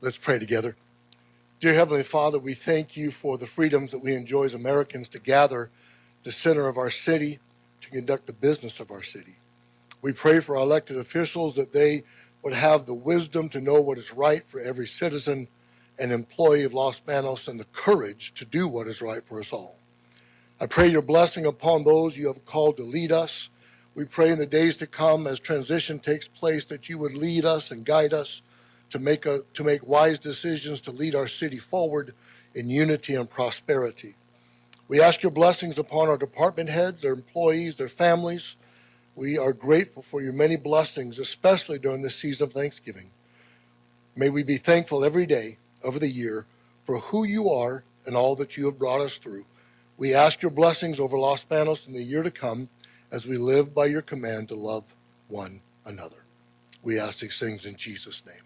Let's pray together. Dear Heavenly Father, we thank you for the freedoms that we enjoy as Americans to gather at the center of our city to conduct the business of our city. We pray for our elected officials that they would have the wisdom to know what is right for every citizen and employee of Los Banos and the courage to do what is right for us all. I pray your blessing upon those you have called to lead us. We pray in the days to come as transition takes place that you would lead us and guide us to make wise decisions to lead our city forward in unity and prosperity. We ask your blessings upon our department heads, their employees, their families. We are grateful for your many blessings, especially during this season of Thanksgiving. May we be thankful every day of the year for who you are and all that you have brought us through. We ask your blessings over Los Banos in the year to come as we live by your command to love one another. We ask these things in Jesus' name.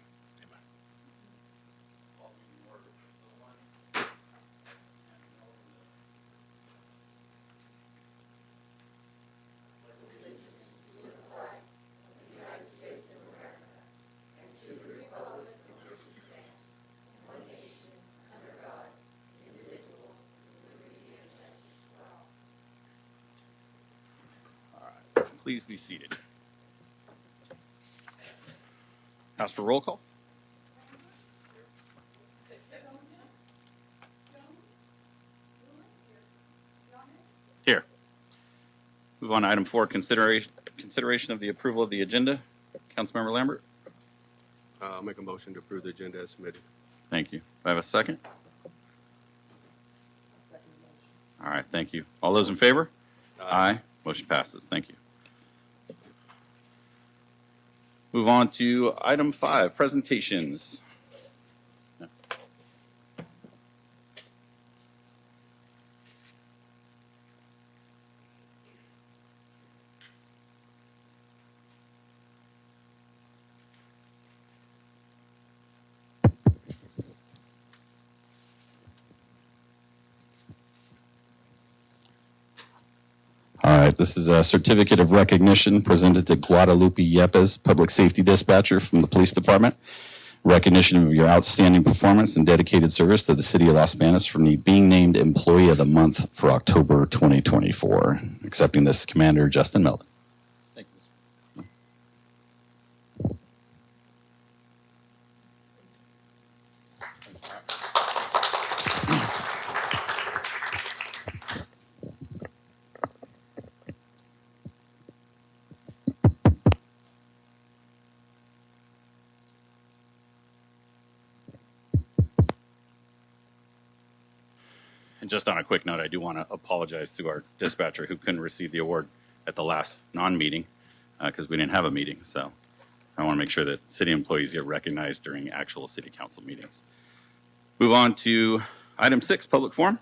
Please be seated. Ask for roll call. Here. Move on to item 4, consideration of the approval of the agenda. Councilmember Lambert. I'll make a motion to approve the agenda as submitted. Thank you. Do I have a second? All right, thank you. All those in favor? Aye. Motion passes. Thank you. Move on to item 5, presentations. All right, this is a certificate of recognition presented to Guadalupe Yepes, Public Safety Dispatcher from the Police Department. Recognition of your outstanding performance and dedicated service to the City of Los Banos for being named Employee of the Month for October 2024. Accepting this, Commander Justin Melton. Thank you, Mr. And just on a quick note, I do want to apologize to our dispatcher who couldn't receive the award at the last non-meeting because we didn't have a meeting. So I want to make sure that city employees get recognized during actual city council meetings. Move on to item 6, public forum.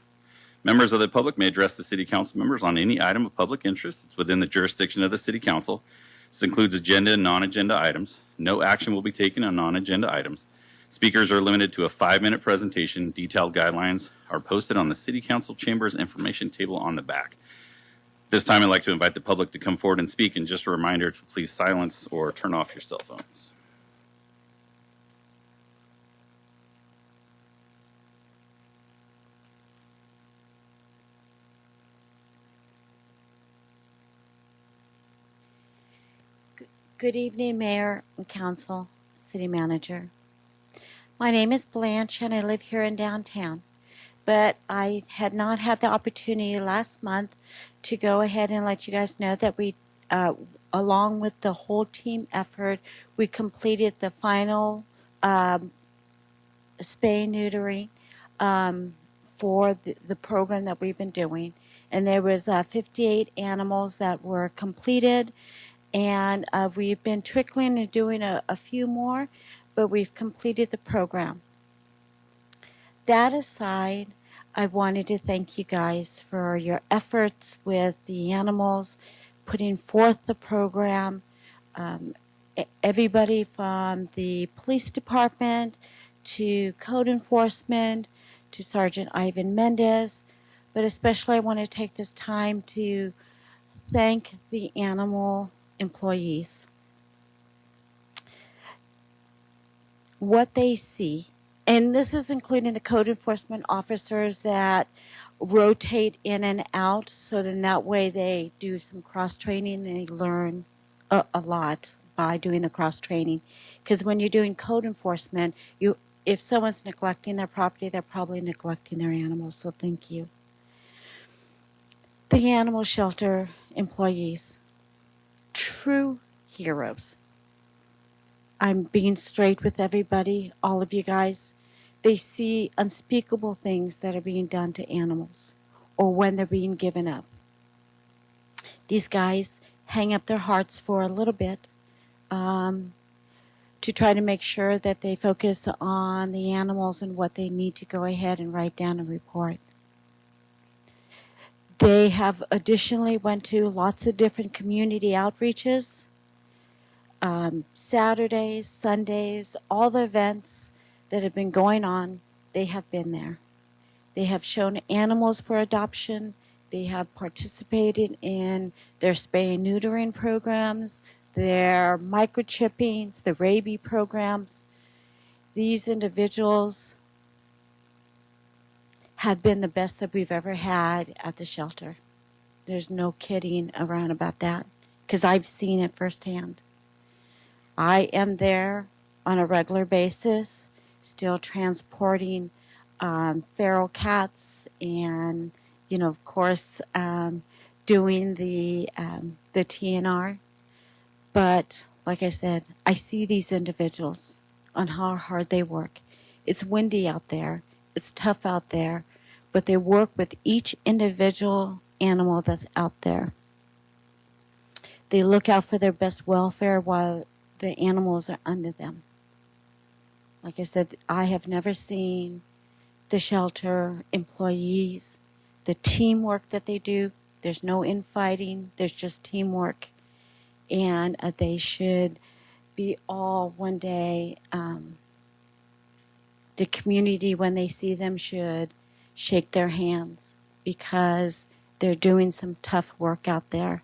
Members of the public may address the city council members on any item of public interest. It's within the jurisdiction of the city council. This includes agenda and non-agenda items. No action will be taken on non-agenda items. Speakers are limited to a 5-minute presentation. Detailed guidelines are posted on the City Council Chambers information table on the back. This time, I'd like to invite the public to come forward and speak, and just a reminder to please silence or turn off your cell phones. Good evening, Mayor and Council, City Manager. My name is Blanche, and I live here in downtown, but I had not had the opportunity last month to go ahead and let you guys know that we, along with the whole team effort, we completed the final spay-neutering for the program that we've been doing. And there was 58 animals that were completed, and we've been trickling and doing a few more, but we've completed the program. That aside, I wanted to thank you guys for your efforts with the animals, putting forth the program. Everybody from the police department to code enforcement to Sergeant Ivan Mendez, but especially I want to take this time to thank the animal employees. What they see And this is including the code enforcement officers that rotate in and out, so then that way they do some cross training. They learn a lot by doing the cross training, because when you're doing code enforcement, if someone's neglecting their property, they're probably neglecting their animals. So thank you. The animal shelter employees, true heroes. I'm being straight with everybody, all of you guys. They see unspeakable things that are being done to animals or when they're being given up. These guys hang up their hearts for a little bit to try to make sure that they focus on the animals and what they need to go ahead and write down and report. They have additionally went to lots of different community outreaches, Saturdays, Sundays, all the events that have been going on, they have been there. They have shown animals for adoption. They have participated in their spay and neutering programs, their microchippings, the rabies programs. These individuals have been the best that we've ever had at the shelter. There's no kidding around about that, because I've seen it firsthand. I am there on a regular basis, still transporting feral cats, and of course, doing the TNR. But like I said, I see these individuals on how hard they work. It's windy out there. It's tough out there, but they work with each individual animal that's out there. They look out for their best welfare while the animals are under them. Like I said, I have never seen the shelter employees, the teamwork that they do. There's no infighting. There's just teamwork. And they should be all one day, the community, when they see them, should shake their hands, because they're doing some tough work out there.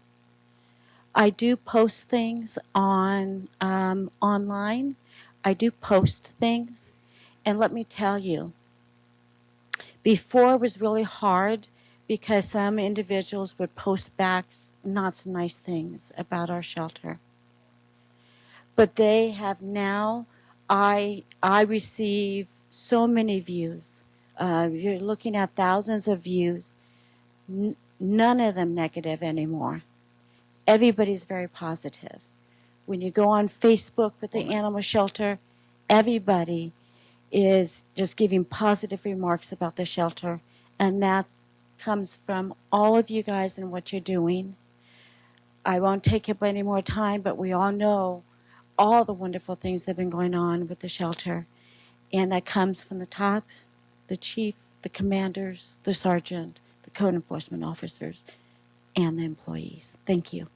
I do post things on online. I do post things. And let me tell you, before it was really hard, because some individuals would post back not so nice things about our shelter. But they have now, I receive so many views. You're looking at thousands of views, none of them negative anymore. Everybody's very positive. When you go on Facebook with the animal shelter, everybody is just giving positive remarks about the shelter, and that comes from all of you guys and what you're doing. I won't take up any more time, but we all know all the wonderful things that have been going on with the shelter, and that comes from the top, the chief, the commanders, the sergeant, the code enforcement officers, and the employees. Thank you.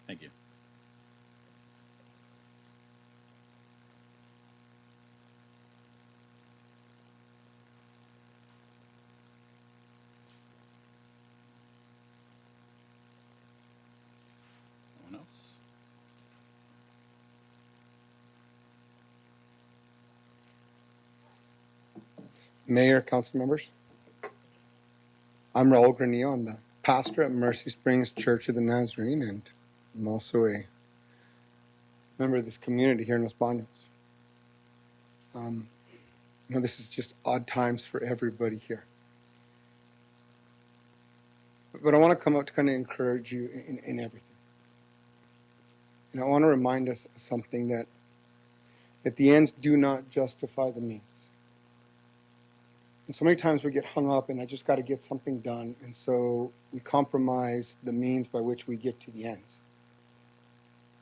Thank you. Anyone else? Mayor, council members. I'm Raul Granillo. I'm the pastor at Mercy Springs Church of the Nazarene, and I'm also a member of this community here in Los Banos. This is just odd times for everybody here. But I want to come out to kind of encourage you in everything. And I want to remind us of something, that the ends do not justify the means. And so many times we get hung up and I just got to get something done, and so we compromise the means by which we get to the ends.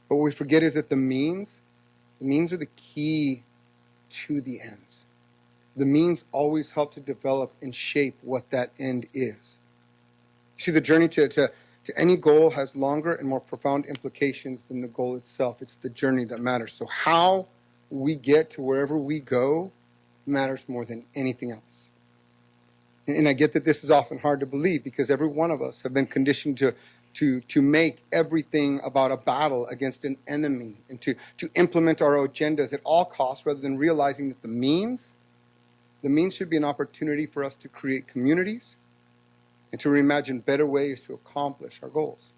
But what we forget is that the means are the key to the ends. The means always help to develop and shape what that end is. You see, the journey to any goal has longer and more profound implications than the goal itself. It's the journey that matters. So how we get to wherever we go matters more than anything else. And I get that this is often hard to believe, because every one of us have been conditioned to make everything about a battle against an enemy, and to implement our agendas at all costs, rather than realizing that the means The means should be an opportunity for us to create communities and to reimagine better ways to accomplish our goals.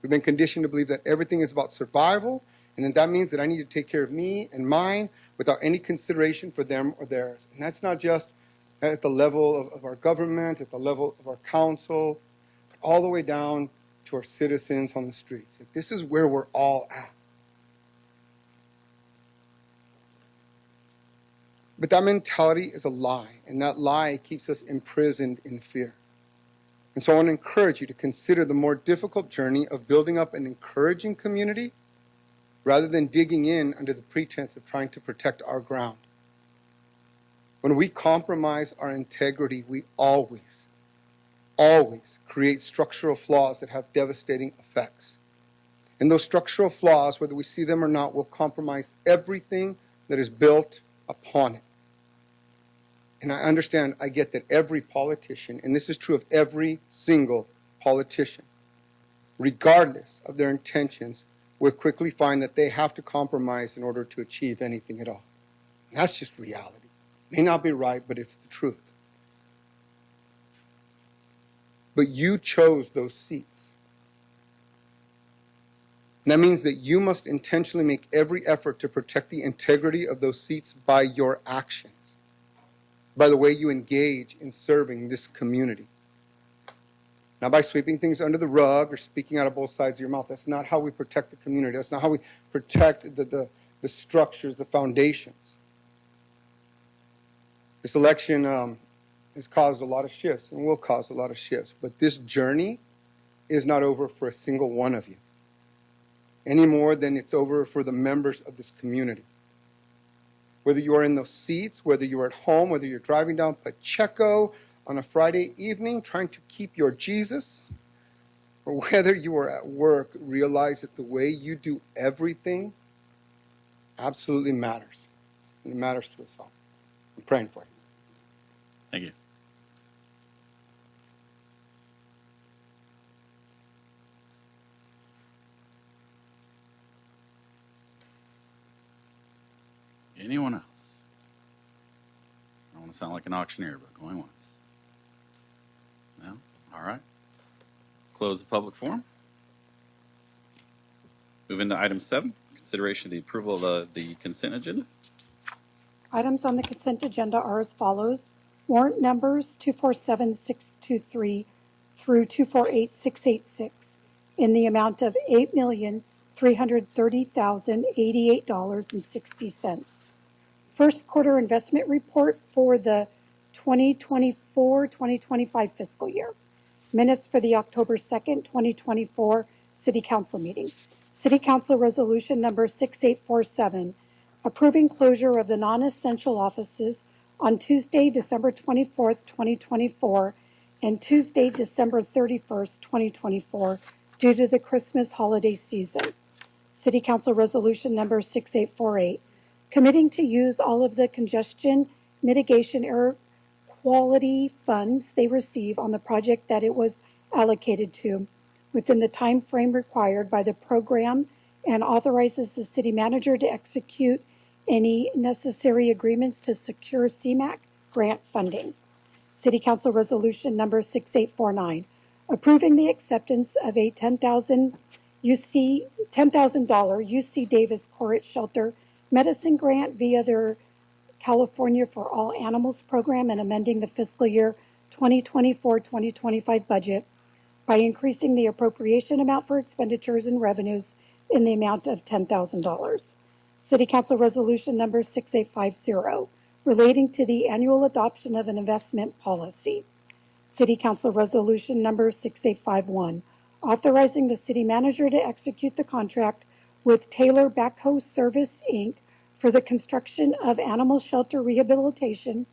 We've been conditioned to believe that everything is about survival, and then that means that I need to take care of me and mine without any consideration for them or theirs. And that's not just at the level of our government, at the level of our council, but all the way down to our citizens on the streets. Like, this is where we're all at. But that mentality is a lie, and that lie keeps us imprisoned in fear. And so I want to encourage you to consider the more difficult journey of building up an encouraging community rather than digging in under the pretense of trying to protect our ground. When we compromise our integrity, we always create structural flaws that have devastating effects. And those structural flaws, whether we see them or not, will compromise everything that is built upon it. And I understand, I get that every politician, and this is true of every single politician, regardless of their intentions, will quickly find that they have to compromise in order to achieve anything at all. And that's just reality. It may not be right, but it's the truth. But you chose those seats. And that means that you must intentionally make every effort to protect the integrity of those seats by your actions, by the way you engage in serving this community. Not by sweeping things under the rug or speaking out of both sides of your mouth. That's not how we protect the community. That's not how we protect the structures, the foundations. This election has caused a lot of shifts and will cause a lot of shifts. But this journey is not over for a single one of you, any more than it's over for the members of this community. Whether you are in those seats, whether you're at home, whether you're driving down Pacheco on a Friday evening trying to keep your Jesus, or whether you are at work, realize that the way you do everything absolutely matters. And it matters to us all. I'm praying for you. Thank you. Anyone else? I don't want to sound like an auctioneer, but going once. No? All right. Close the public forum. Move into item 7, consideration of the approval of the consent agenda. Items on the consent agenda are as follows. Warrant numbers 247623 through 248686 in the amount of $8,330,088.60. First quarter investment report for the 2024-2025 fiscal year. Minutes for the October 2nd, 2024 City Council meeting. City Council Resolution number 6847, approving closure of the non-essential offices on Tuesday, December 24th, 2024, and Tuesday, December 31st, 2024, due to the Christmas holiday season. City Council Resolution number 6848, committing to use all of the congestion mitigation air quality funds they receive on the project that it was allocated to within the time frame required by the program, and authorizes the city manager to execute any necessary agreements to secure CMAQ grant funding. City Council Resolution number 6849, approving the acceptance of a $10,000 UC Davis Corrit Shelter Medicine Grant via their California for All Animals program, and amending the fiscal year 2024-2025 budget by increasing the appropriation amount for expenditures and revenues in the amount of $10,000. City Council Resolution number 6850, relating to the annual adoption of an investment policy. City Council Resolution number 6851, authorizing the city manager to execute the contract with Taylor Backhoe Service, Inc. for the construction of animal shelter rehabilitation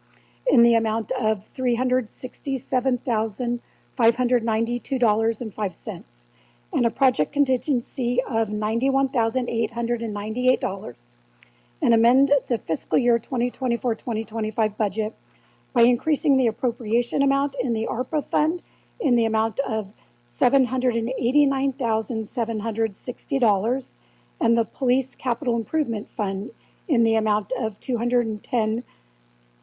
in the amount of $367,592.05, and a project contingency of $91,898, and amend the fiscal year 2024-2025 budget by increasing the appropriation amount in the ARPA fund in the amount of $789,760, and the Police Capital Improvement Fund in the amount of $210,000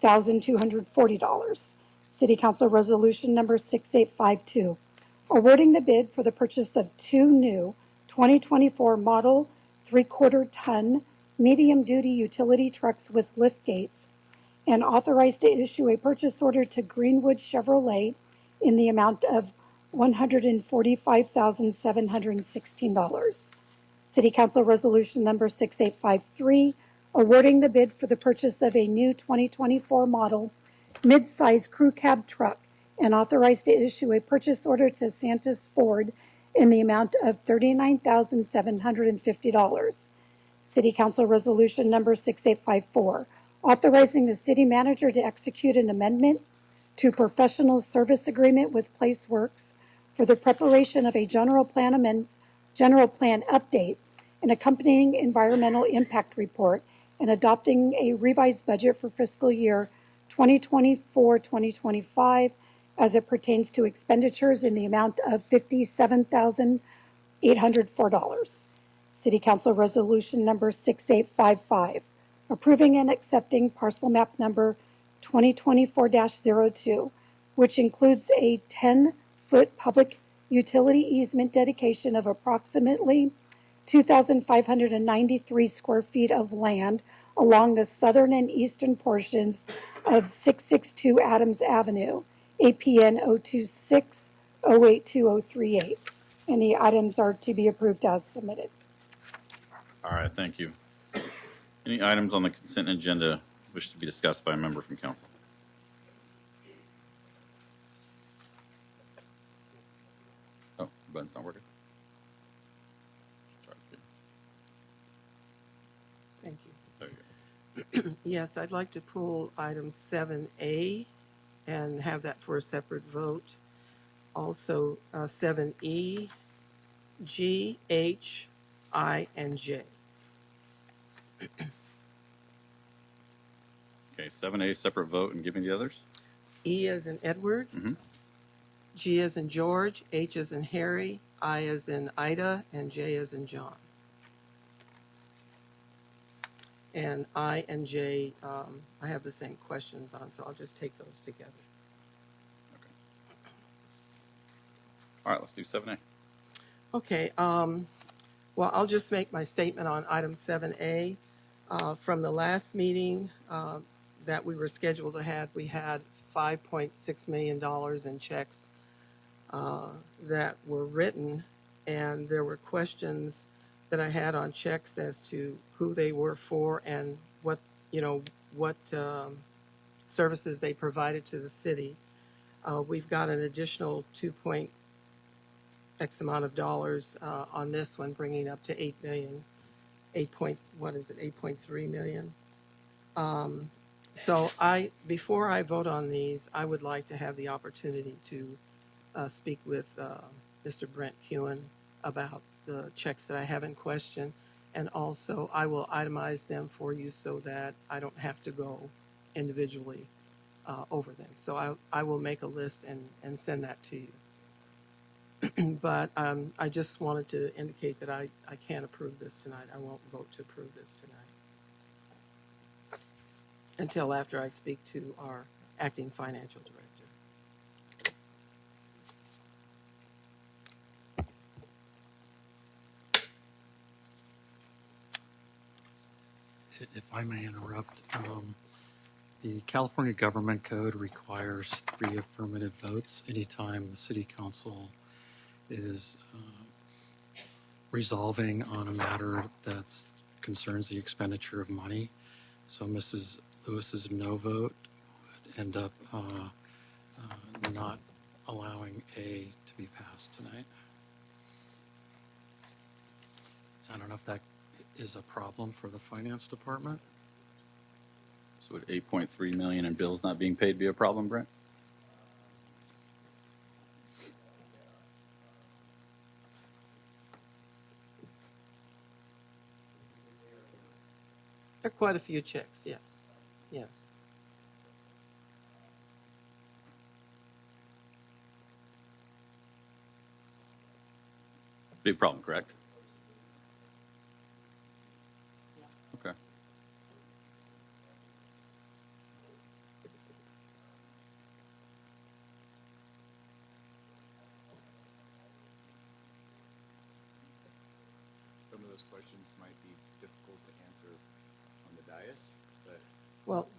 $1,240. City Council Resolution Number 6852, awarding the bid for the purchase of two new 2024 model 3/4-ton medium-duty utility trucks with lift gates, and authorized to issue a purchase order to Greenwood Chevrolet in the amount of $145,716. City Council Resolution Number 6853, awarding the bid for the purchase of a new 2024 model mid-size crew cab truck and authorized to issue a purchase order to Santis Ford in the amount of $39,750. City Council Resolution Number 6854, authorizing the city manager to execute an amendment to professional service agreement with PlaceWorks for the preparation of a general plan update, an accompanying environmental impact report, and adopting a revised budget for fiscal year 2024-2025 as it pertains to expenditures in the amount of $57,804. City Council Resolution Number 6855, approving and accepting parcel map number 2024-02, which includes a 10-foot public utility easement dedication of approximately 2,593 square feet of land along the southern and eastern portions of 662 Adams Avenue, APN 026082038. And the items are to be approved as submitted. All right, thank you. Any items on the consent agenda wish to be discussed by a member from council? Oh, the button's not working. Try it again. Thank you. There you go. Yes, I'd like to pull item 7A and have that for a separate vote. Also, 7E, G, H, I, and J. Okay, 7A, separate vote, and give me the others. E as in Edward, Mhm. G as in George, H as in Harry, I as in Ida, and J as in John. And I and J, I have the same questions on, so I'll just take those together. All right, let's do 7A. Okay, well, I'll just make my statement on item 7A. From the last meeting that we were scheduled to have, we had $5.6 million in checks that were written, and there were questions that I had on checks as to who they were for and what services they provided to the city. We've got an additional X amount of dollars on this one, bringing up to 8 million, 8.3 million. So before I vote on these, I would like to have the opportunity to speak with Mr. Brent Kewen about the checks that I have in question. And also I will itemize them for you so that I don't have to go individually over them. So I will make a list and send that to you. But I just wanted to indicate that I can't approve this tonight. I won't vote to approve this tonight until after I speak to our acting financial director. If I may interrupt, the California Government Code requires 3 affirmative votes anytime the city council is resolving on a matter that concerns the expenditure of money. So Mrs. Lewis's no vote would end up not allowing A to be passed tonight. I don't know if that is a problem for the finance department. So would 8.3 million in bills not being paid be a problem, Brent? There are quite a few checks, yes, yes. Big problem, correct? Okay. those questions might be difficult to answer on the dais, but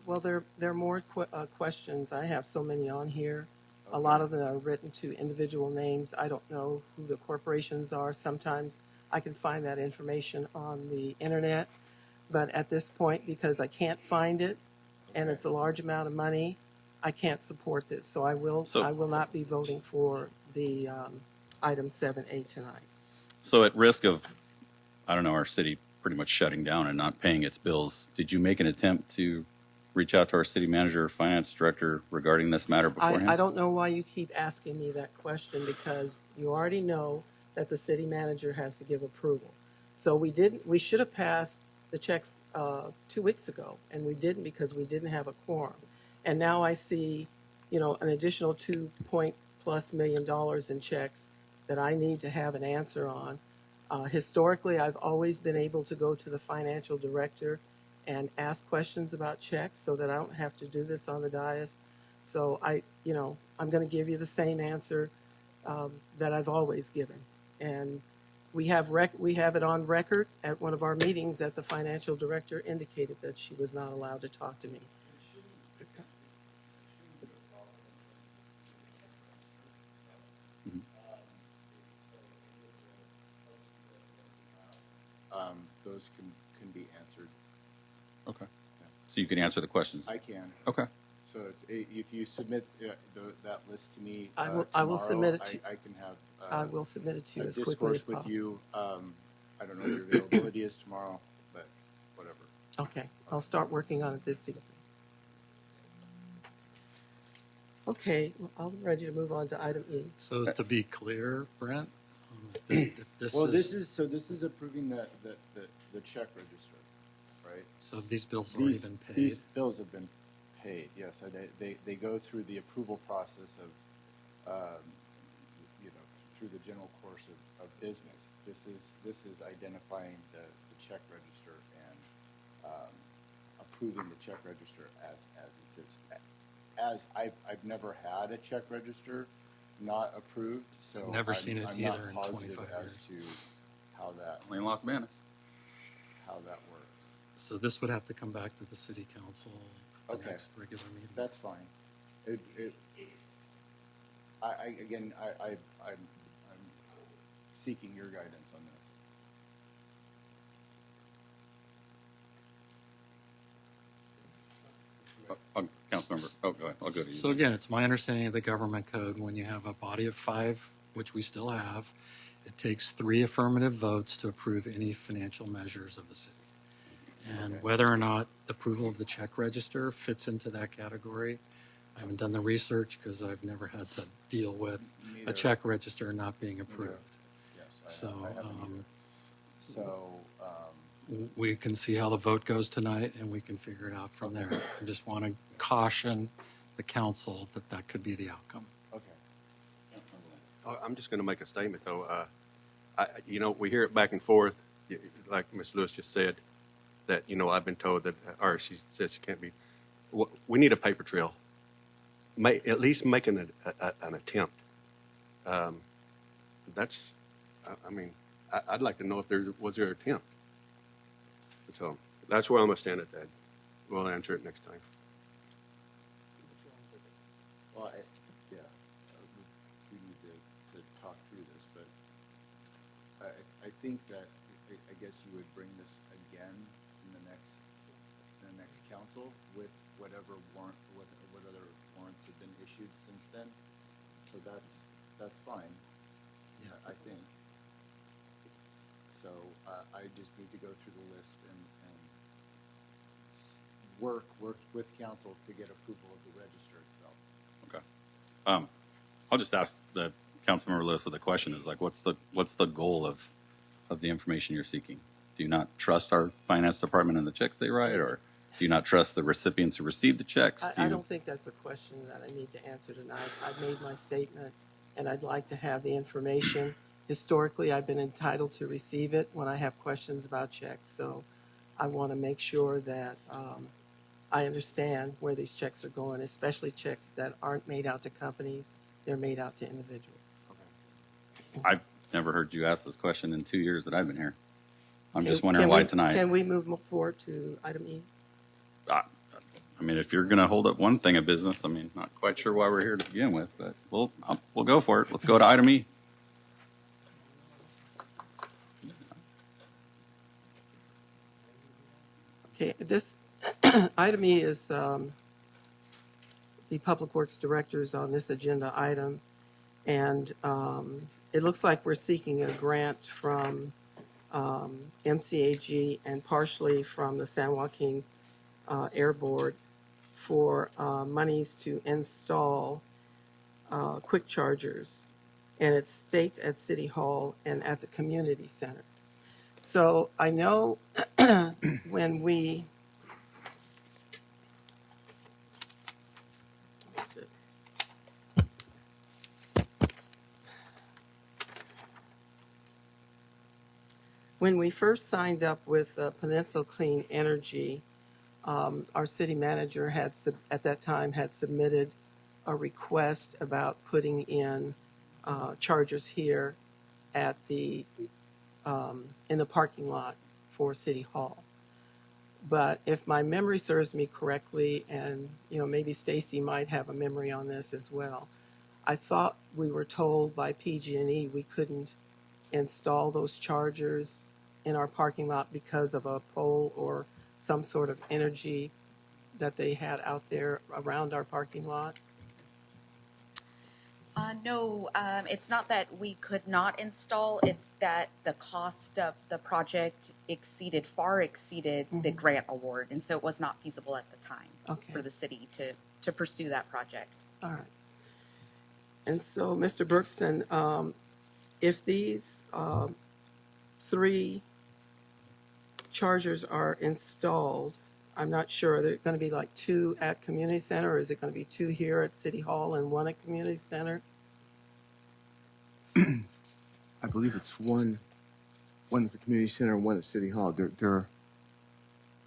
Well, there are more questions. I have so many on here. A Okay. lot of them are written to individual names. I don't know who the corporations are. Sometimes I can find that information on the internet, but at this point, because I can't find it, and Okay. it's a large amount of money, I can't support this. So I will So- not be voting for the item 7A tonight. So at risk of, I don't know, our city pretty much shutting down and not paying its bills, did you make an attempt to reach out to our city manager or finance director regarding this matter beforehand? I don't know why you keep asking me that question, because you already know that the city manager has to give approval. So we should have passed the checks 2 weeks ago, and we didn't because we didn't have a quorum. And now I see, an additional $2+ million in checks that I need to have an answer on. Historically, I've always been able to go to the financial director and ask questions about checks so that I don't have to do this on the dais. So I'm going to give you the same answer that I've always given. And we have it on record at one of our meetings that the financial director indicated that she was not allowed to talk to me. Those can be answered. Okay. So you can answer the questions? I can. Okay. So if you submit that list to me I will tomorrow, submit it to- I can have I will submit it to you a as quickly as discourse with possible. you. I don't know what your availability is tomorrow, but whatever. Okay, I'll start working on it this evening. Okay, I'm ready to move on to item E. So to be clear, Brent, if this Well, is, this is approving the check register, right? so these bills already been These paid. bills have been paid, yes. So they go through the approval process of, through the general course of business. This is identifying the check register and approving the check register as it sits. As I've never had a check register not approved, so I've never seen it I'm either not in positive 25 as years. to how that Only in Las Banos. works. So this would have to come back to the city council at the Okay. next regular meeting. That's fine. I'm seeking your guidance on this. Councilmember, go ahead. I'll go to you. So again, it's my understanding of the government code, when you have a body of 5, which we still have, it takes 3 affirmative votes to approve any financial measures of the city. And Okay. whether or not approval of the check register fits into that category, I haven't done the research because I've never had to deal with Neither- a check register not being approved. Yes, So I haven't either. So, we can see how the vote goes tonight and we can figure it out from there. I just want to caution the council that that could be the outcome. okay. I'm just going to make a statement, though. We hear it back and forth, like Ms. Lewis just said, that, I've been told that, or she says she can't be. We need a paper trail. At least making an attempt. I'd like to know if was there an attempt. So that's where I'm going to stand at that. We'll answer it next time. Well, we need to talk through this, but I think that, I guess you would bring this again in the next council with whatever what other warrants have been issued since then. So that's fine, I think. So I just need to go through the list and work with council to get approval of the register itself. Okay. I'll just ask the Councilmember Lewis with a question is like, what's the goal of the information you're seeking? Do you not trust our finance department and the checks they write, or do you not trust the recipients who receive the checks? I don't think that's a question that I need to answer tonight. I've made my statement, and I'd like to have the information. Historically, I've been entitled to receive it when I have questions about checks, so I want to make sure that I understand where these checks are going, especially checks that aren't made out to companies, they're made out to individuals. I've never heard you ask this question in 2 years that I've been here. I'm just Can- wondering can why we- tonight. Can we move forward to item E? I mean, if you're going to hold up one thing of business, I mean, not quite sure why we're here to begin with, but we'll go for it. Let's go to item E. Okay, this item E is the Public Works Directors on this agenda item. And it looks like we're seeking a grant from MCAG and partially from the San Joaquin Air Board for monies to install quick chargers. And it states at City Hall and at the community center. So I know when we, what is it? When we first signed up with Peninsula Clean Energy, our city manager at that time had submitted a request about putting in chargers here at in the parking lot for City Hall. But if my memory serves me correctly, and maybe Stacy might have a memory on this as well, I thought we were told by PG&E we couldn't install those chargers in our parking lot because of a pole or some sort of energy that they had out there around our parking lot. No, it's not that we could not install, it's that the cost of the project far exceeded the grant award, and so it was not feasible at the time Okay. for the city to pursue that project. All right. And so, Mr. Bergson, if these 3 chargers are installed, I'm not sure, are there going to be like 2 at Community Center, or is it going to be 2 here at City Hall and 1 at Community Center? I believe it's one at the community center and one at City Hall. They're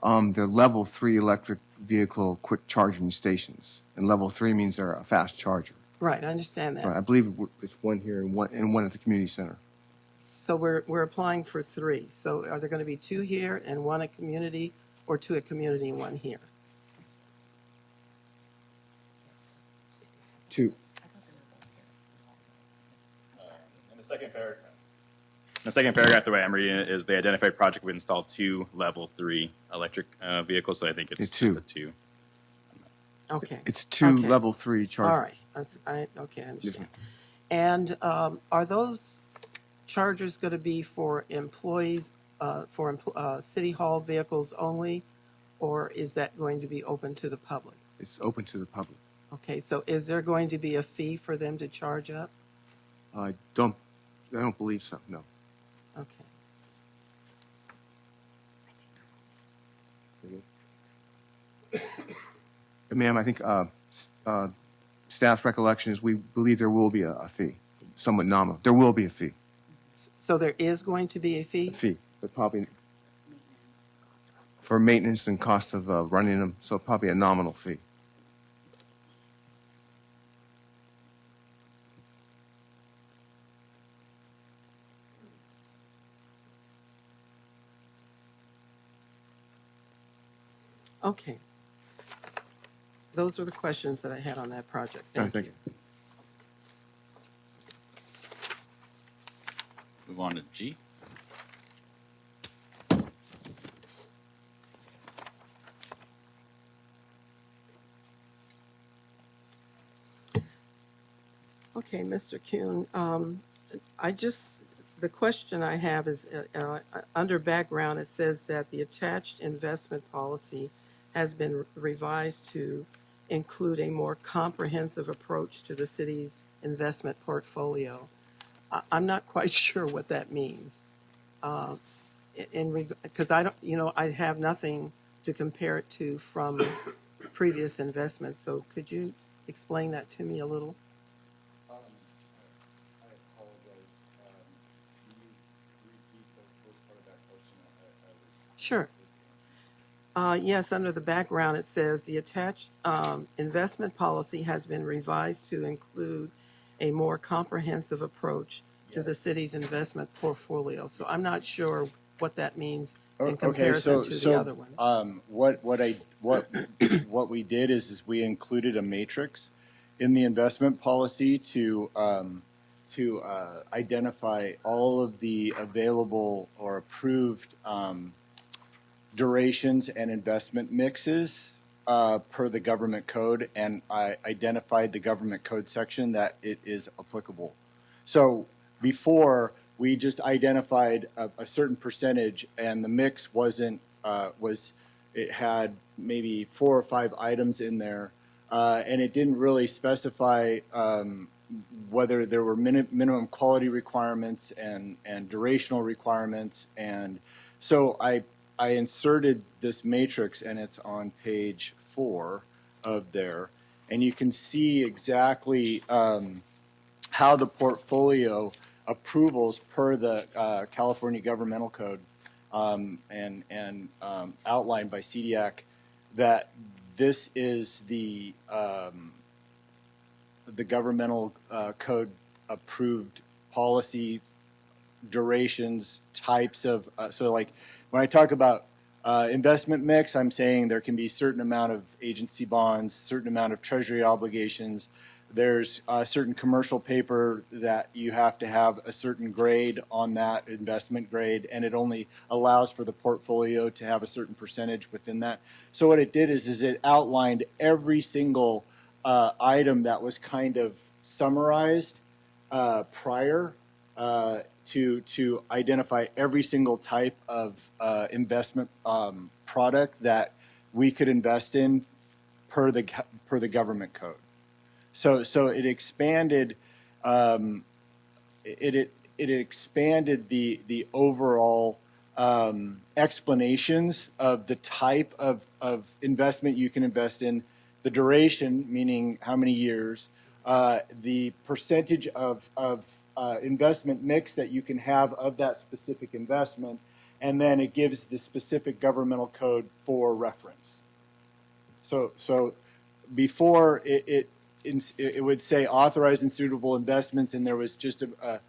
level 3 electric vehicle quick charging stations, and level 3 means they're a fast charger. Right, I understand that. Right, I believe it's one here and one at the community center. So we're applying for 3. So are there going to be 2 here and 1 at Community, or 2 at Community and 1 here? 2. In the second paragraph, the way I'm reading it is the identified project would install 2 level 3 electric vehicles, so I think it's Two. just a 2. Okay. It's 2 Okay. level 3 chargers. All right. Okay, I understand. And are those chargers going to be for employees, City Hall vehicles only, or is that going to be open to the public? It's open to the public. Okay, so is there going to be a fee for them to charge up? I don't believe so, no. Okay. Ma'am, I think staff's recollection is we believe there will be a fee, somewhat nominal. There will be a fee, So there is going to be a fee? but probably for maintenance and cost of running them, so probably a nominal fee. Okay. Those were the questions that I had on that project. Thank you. Move on to G. Okay, Mr. Kuhn, the question I have is, under background, it says that the attached investment policy has been revised to include a more comprehensive approach to the city's investment portfolio. I'm not quite sure what that means. Because I don't, I have nothing to compare it to from previous investments. So could you explain that to me a little? I apologize. Can you repeat the first part of that question? Sure. Yes, under the background, it says the attached investment policy has been revised to include a more comprehensive approach to the city's investment portfolio. So I'm not sure what that means in Okay, comparison to the other ones. What we did is we included a matrix in the investment policy to identify all of the available or approved durations and investment mixes per the government code, and I identified the government code section that it is applicable. So before, we just identified a certain percentage, and the mix wasn't, it had maybe 4 or 5 items in there, and it didn't really specify whether there were minimum quality requirements and durational requirements. And so I inserted this matrix, and it's on page 4 of there, and you can see exactly how the portfolio approvals per the California Governmental Code and outlined by CDAC, that this is the governmental code approved policy durations, types of, so like when I talk about investment mix, I'm saying there can be a certain amount of agency bonds, certain amount of treasury obligations. There's a certain commercial paper that you have to have a certain grade on that investment grade, and it only allows for the portfolio to have a certain percentage within that. So what it did is it outlined every single item that was kind of summarized prior to identify every single type of investment product that we could invest in per the government code. So it expanded it expanded the overall explanations of the type of investment you can invest in, the duration, meaning how many years, the percentage of investment mix that you can have of that specific investment, and then it gives the specific governmental code for reference. So before it would say authorized and suitable investments, and there was just a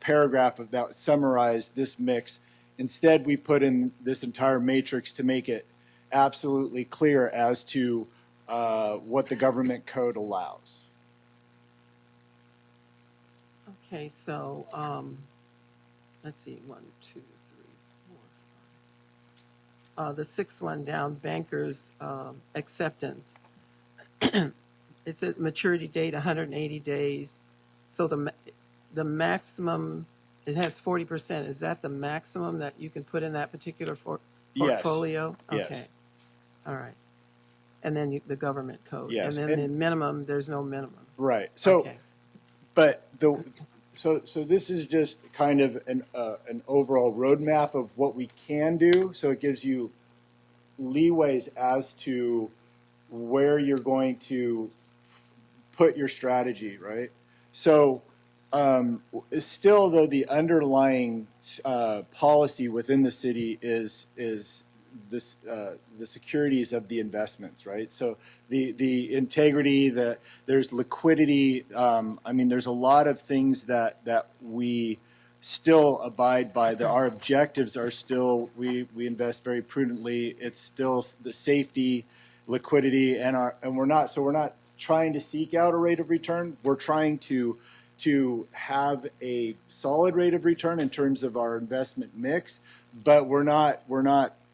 paragraph of that summarized this mix. Instead, we put in this entire matrix to make it absolutely clear as to what the government code allows. Okay, so let's see, 1, 2, 3, 4, 5. The 6th one down, bankers acceptance. It said maturity date 180 days. So the maximum, it has 40%. Is that the maximum that you can put in that particular portfolio? Yes. Okay. All right. And then the government code. Yes. And then the minimum, there's no minimum. Right. So, okay. But so this is just kind of an overall roadmap of what we can do. So it gives you leeways as to where you're going to put your strategy, right? So still, though, the underlying policy within the city is this the securities of the investments, right? So the integrity, there's liquidity. I mean, there's a lot of things that we still abide by. Our objectives are still, we invest very prudently. It's still the safety, liquidity, and we're not trying to seek out a rate of return. We're trying to have a solid rate of return in terms of our investment mix, but we're not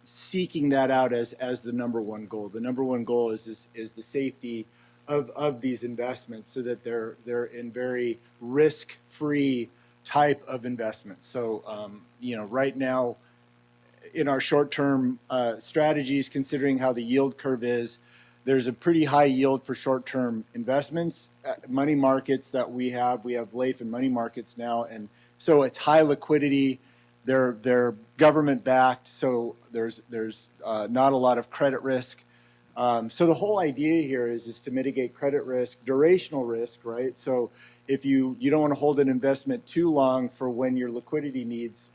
seeking that out as the number one goal. The number one goal is the safety of these investments, so that they're in very risk-free type of investments. So right now in our short-term strategies, considering how the yield curve is, there's a pretty high yield for short-term investments. Money markets that we have LAIF and money markets now, and so it's high liquidity. They're government-backed, so there's not a lot of credit risk. So the whole idea here is to mitigate credit risk, durational risk, right? So if you don't want to hold an investment too long for when your liquidity needs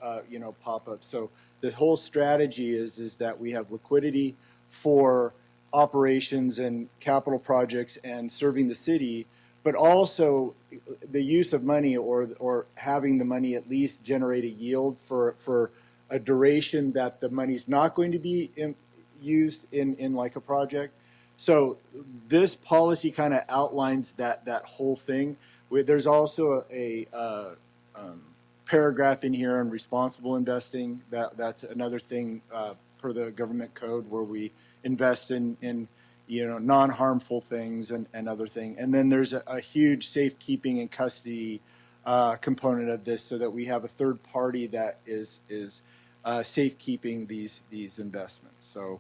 pop up. So the whole strategy is that we have liquidity for operations and capital projects and serving the city, but also the use of money or having the money at least generate a yield for a duration that the money's not going to be used in like a project. So this policy kind of outlines that whole thing. There's also a paragraph in here on responsible investing. That's another thing per the government code where we invest in non-harmful things and other things. And then there's a huge safekeeping and custody component of this, so that we have a third party that is safekeeping these investments. So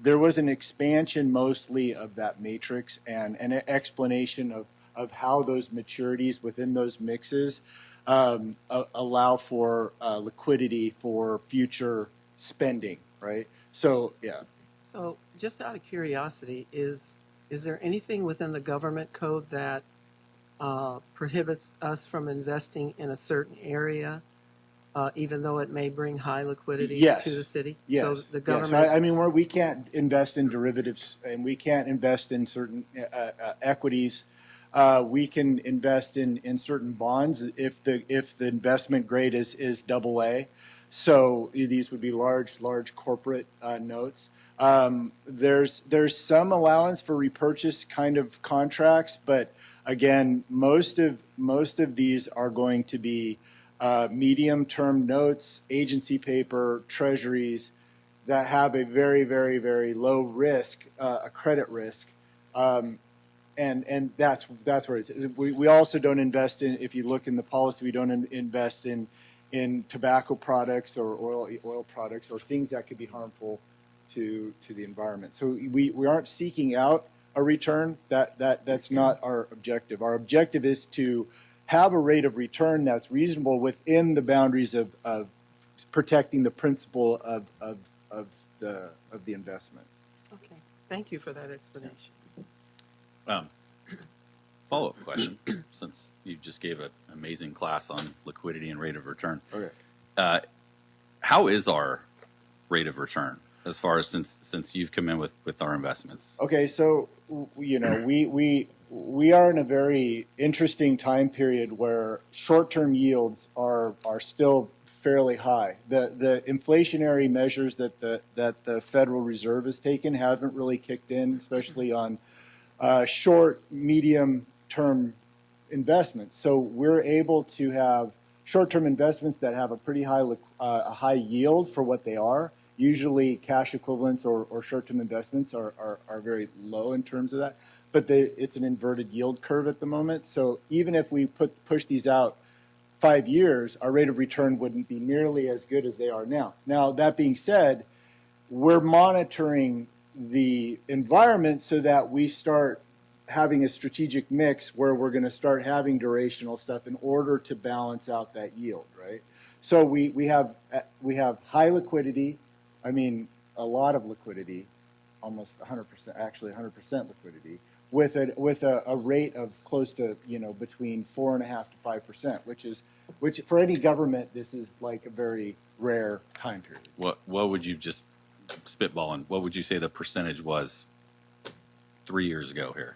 there was an expansion mostly of that matrix and an explanation of how those maturities within those mixes allow for liquidity for future spending, right? So, yeah. So just out of curiosity, is there anything within the government code that prohibits us from investing in a certain area, even though it may bring high liquidity Yes. to the city? Yes. So the Yes. government. I mean, we can't invest in derivatives, and we can't invest in certain equities. We can invest in certain bonds if the investment grade is AA. So these would be large corporate notes. There's some allowance for repurchase kind of contracts, but again, most of these are going to be medium-term notes, agency paper, treasuries that have a very, very, very low risk, a credit risk, and that's where it's. We also don't invest in. If you look in the policy, we don't invest in tobacco products or oil products or things that could be harmful to the environment. So we aren't seeking out a return. That's not our objective. Our objective is to have a rate of return that's reasonable within the boundaries of protecting the principle of the investment. Okay, thank you for that explanation. Follow-up question, since you just gave an amazing class on liquidity and rate of return. Okay. How is our rate of return as far as since you've come in with our investments? Okay, so we are in a very interesting time period where short-term yields are still fairly high. The inflationary measures that the Federal Reserve has taken haven't really kicked in, especially on short, medium-term investments. So we're able to have short-term investments that have a pretty high yield for what they are. Usually cash equivalents or short-term investments are very low in terms of that, but it's an inverted yield curve at the moment. So even if we push these out 5 years, our rate of return wouldn't be nearly as good as they are now. Now, that being said, we're monitoring the environment so that we start having a strategic mix where we're going to start having durational stuff in order to balance out that yield, right? So we have high liquidity. I mean, a lot of liquidity, almost 100%, actually 100% liquidity, with a rate of close to between 4.5% to 5%, which for any government this is like a very rare time period. What would you just spitballing? What would you say the percentage was 3 years ago here?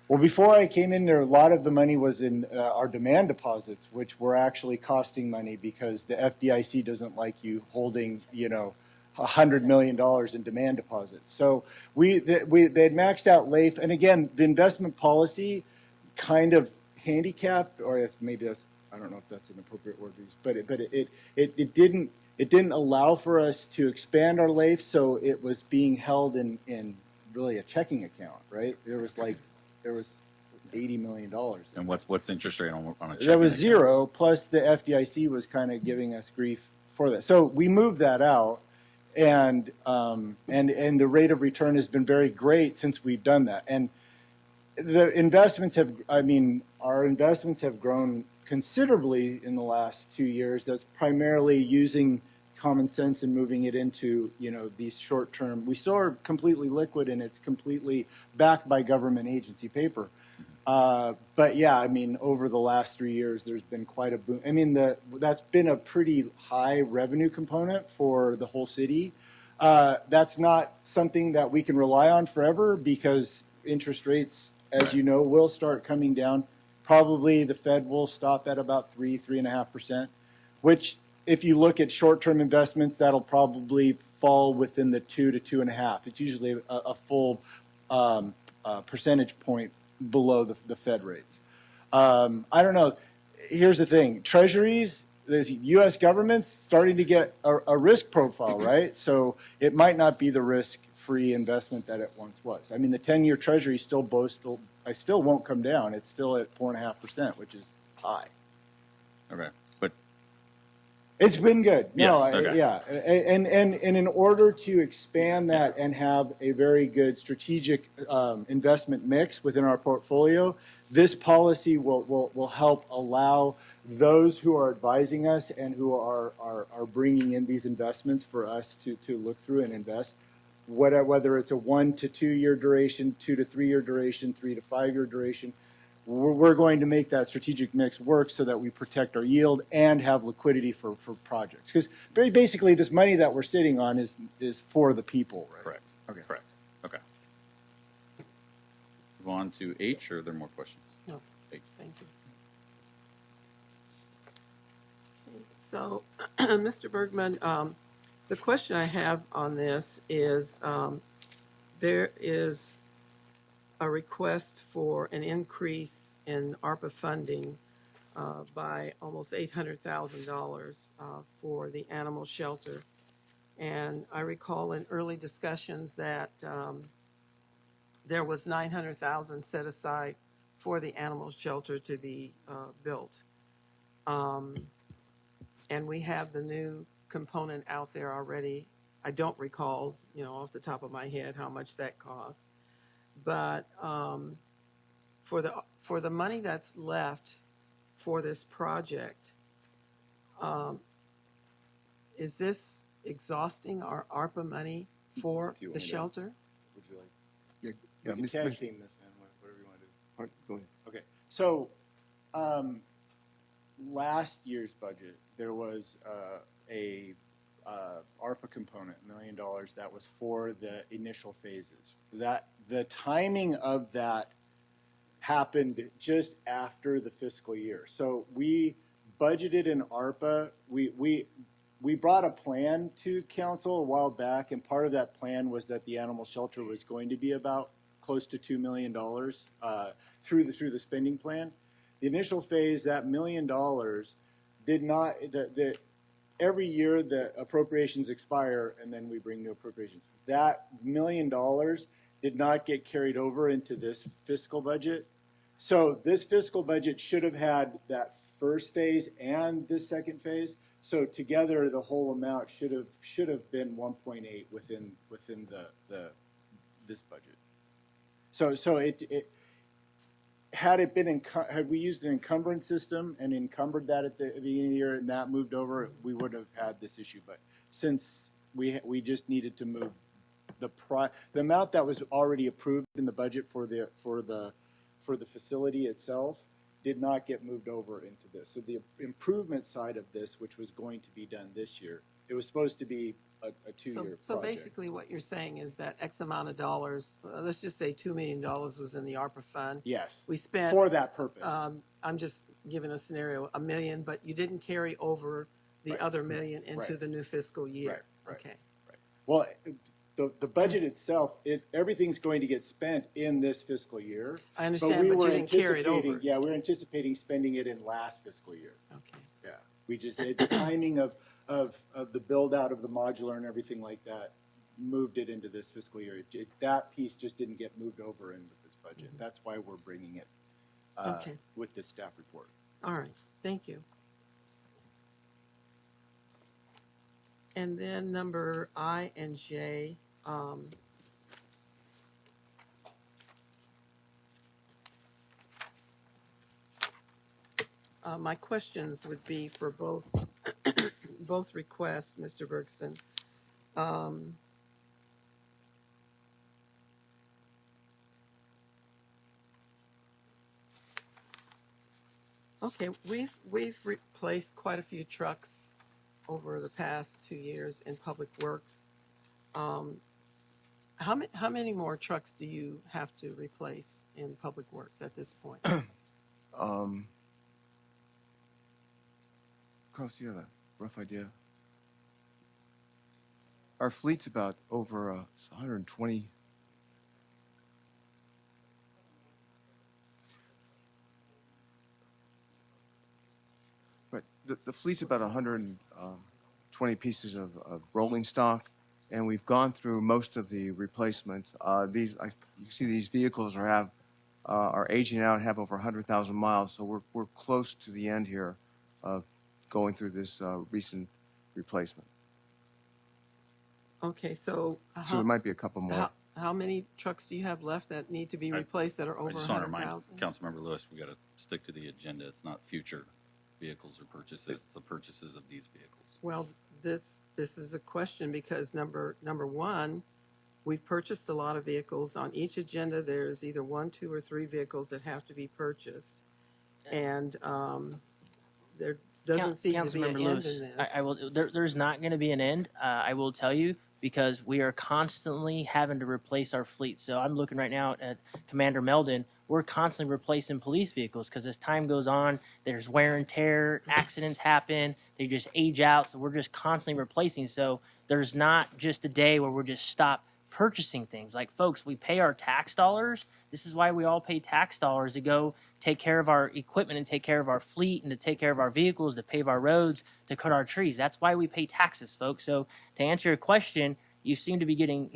Well, before I came in there, a lot of the money was in our demand deposits, which were actually costing money because the FDIC doesn't like you holding $100 million in demand deposits. So they had maxed out LAIF, and again, the investment policy kind of handicapped, or maybe that's, I don't know if that's an appropriate word to use, but it didn't allow for us to expand our LAIF, so it was being held in really a checking account, right? There was $80 million. And what's interest rate on a checking That was account? zero, plus the FDIC was kind of giving us grief for that. So we moved that out, and the rate of return has been very great since we've done that. And the investments our investments have grown considerably in the last 2 years. That's primarily using common sense and moving it into these short term. We still are completely liquid, and it's completely backed by government agency paper. But yeah, I mean, over the last 3 years, there's been quite a boom. I mean, that's been a pretty high revenue component for the whole city. That's not something that we can rely on forever because interest rates, as you know, will start coming down. Probably the Fed will stop at about 3.5%, which if you look at short-term investments, that'll probably fall within the 2 to 2.5. It's usually a full percentage point below the Fed rates. I don't know. Here's the thing. Treasuries, the U.S. government's starting to get a risk profile, right? So it might not be the risk-free investment that it once was. I mean, the 10-year Treasury still won't come down. It's still at 4.5%, which is high. Okay, but It's been good. No, Yes, okay. yeah. And in order to expand that and have a very good strategic investment mix within our portfolio, this policy will help allow those who are advising us and who are bringing in these investments for us to look through and invest, whether it's a 1 to 2 year duration, 2 to 3 year duration, 3 to 5 year duration. We're going to make that strategic mix work so that we protect our yield and have liquidity for projects. Because very basically, this money that we're sitting on is for the people, right? correct. Okay. Correct. Okay. Move on to H, or are there more questions? No, H. thank you. Okay, so, Mr. Bergman, the question I have on this is, there is a request for an increase in ARPA funding by almost $800,000 for the animal shelter. And I recall in early discussions that there was $900,000 set aside for the animal shelter to be built. And we have the new component out there already. I don't recall, off the top of my head how much that costs. But for the money that's left for this project, is this exhausting our ARPA money for Do you the want to- shelter? Would you like? Yeah, We Ms. can tag Ms. team this, man, whatever you want to do. All right, go ahead. Okay, so last year's budget, there was a ARPA component, $1 million, that was for the initial phases. That the timing of that happened just after the fiscal year. So we budgeted in ARPA. We brought a plan to council a while back, and part of that plan was that the animal shelter was going to be about close to $2 million through the spending plan. The initial phase, that $1 million, did not, every year the appropriations expire and then we bring new appropriations. That $1 million did not get carried over into this fiscal budget. So this fiscal budget should have had that first phase and this second phase. So together, the whole amount should have been 1.8 within this budget. So it had it been had we used an encumbrance system and encumbered that at the beginning of the year and that moved over, we would have had this issue. But since we just needed to move the amount that was already approved in the budget for the facility itself did not get moved over into this. So the improvement side of this, which was going to be done this year, it was supposed to be a 2-year project. So basically what you're saying is that X amount of dollars, let's just say $2 million was in the ARPA fund. Yes. We spent. For that purpose. I'm just giving a scenario, $1 million, but you didn't carry over the Right. other $1 million into Right. the new fiscal year. Right. Okay. Well, the budget itself, everything's going to get spent in this fiscal year. I understand, but you didn't carry it over. Yeah, we're anticipating spending it in last fiscal year. Okay. Yeah, we just, the timing of the build out of the modular and everything like that moved it into this fiscal year. That piece just didn't get moved over into this budget. That's why we're bringing it Okay. with this staff report. All right, thank you. And then number I and J, my questions would be for both, both requests, Mr. Bergson. Okay, we've replaced quite a few trucks over the past 2 years in Public Works. How many more trucks do you have to replace in Public Works at this point? Close, yeah. rough idea. Our fleet's about over 120. But the fleet's about 120 pieces of rolling stock, and we've gone through most of the replacements. You see these vehicles are aging out and have over 100,000 miles, so we're close to the end here of going through this recent replacement. Okay, so So there might be a couple more. how many trucks do you have left that need to be replaced that are I over just want to remind 100,000? Councilmember Lewis, we got to stick to the agenda. It's not future vehicles or purchases, it's the purchases of these vehicles. Well, this is a question because number one, we've purchased a lot of vehicles. On each agenda, there's either 1, 2, or 3 vehicles that have to be purchased. And there doesn't seem to be an Councilmember end Lewis, in this. I will. There's not going to be an end. I will tell you because we are constantly having to replace our fleet. So I'm looking right now at Commander Meldon. We're constantly replacing police vehicles because as time goes on, there's wear and tear, accidents happen, they just age out. So we're just constantly replacing. So there's not just a day where we're just stop purchasing things. Like folks, we pay our tax dollars. This is why we all pay tax dollars to go take care of our equipment and take care of our fleet and to take care of our vehicles, to pave our roads, to cut our trees. That's why we pay taxes, folks. So to answer your question, you seem to be getting,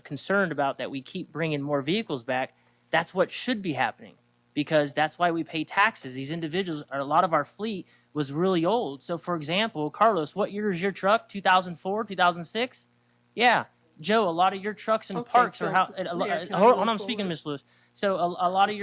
concerned about that we keep bringing more vehicles back. That's what should be happening because that's why we pay taxes. These individuals, a lot of our fleet was really old. So for example, Carlos, what year is your truck? 2004, 2006? Yeah. Joe, a lot of your trucks and Okay, parks so are how, Mayor, can I hold move on, I'm speaking, forward? Miss Lewis. So a lot of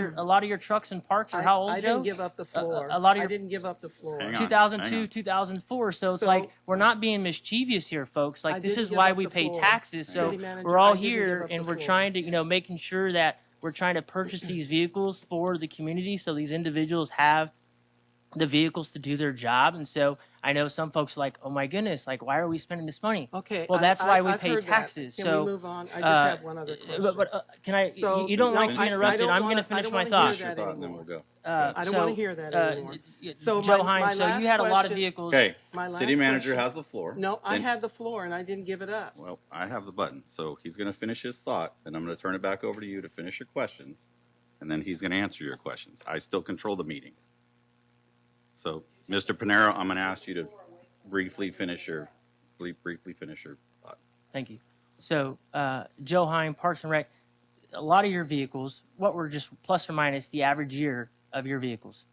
your trucks and parks are how old, I Joe? didn't give up the floor. a lot of I your- didn't give up the floor. Hang on. 2002, 2004. So it's So- like we're not being mischievous here, folks. I Like this didn't is give why up we the pay floor. taxes. So City manager, we're all I didn't give here up the and we're floor. trying to, making sure that we're trying to purchase these vehicles for the community so these individuals have the vehicles to do their job. And so I know some folks are like, oh my goodness, like why are we spending this money? Okay. Well, that's why we I've pay heard that. taxes. Can So we move on? I just uh, have one other question. But can I? So, you don't no, like to be I interrupted. don't I'm going to wanna- I finish don't my wanna thought. hear Finish your that thought and then anymore. we'll go. I don't wanna hear that anymore. So Joe my Hines, so last you had a lot of question- vehicles. Okay, My last city manager question- has the floor. No, I Then- had the floor and I didn't give it up. Well, I have the button, so he's going to finish his thought, then I'm going to turn it back over to you to finish your questions, and then he's going to answer your questions. I still control the meeting. So, Mr. Panero, I'm going to ask you to briefly finish your thought. Thank you. So, Joe Hine, Parks and Rec, a lot of your vehicles, what were just plus or minus the average year of your vehicles?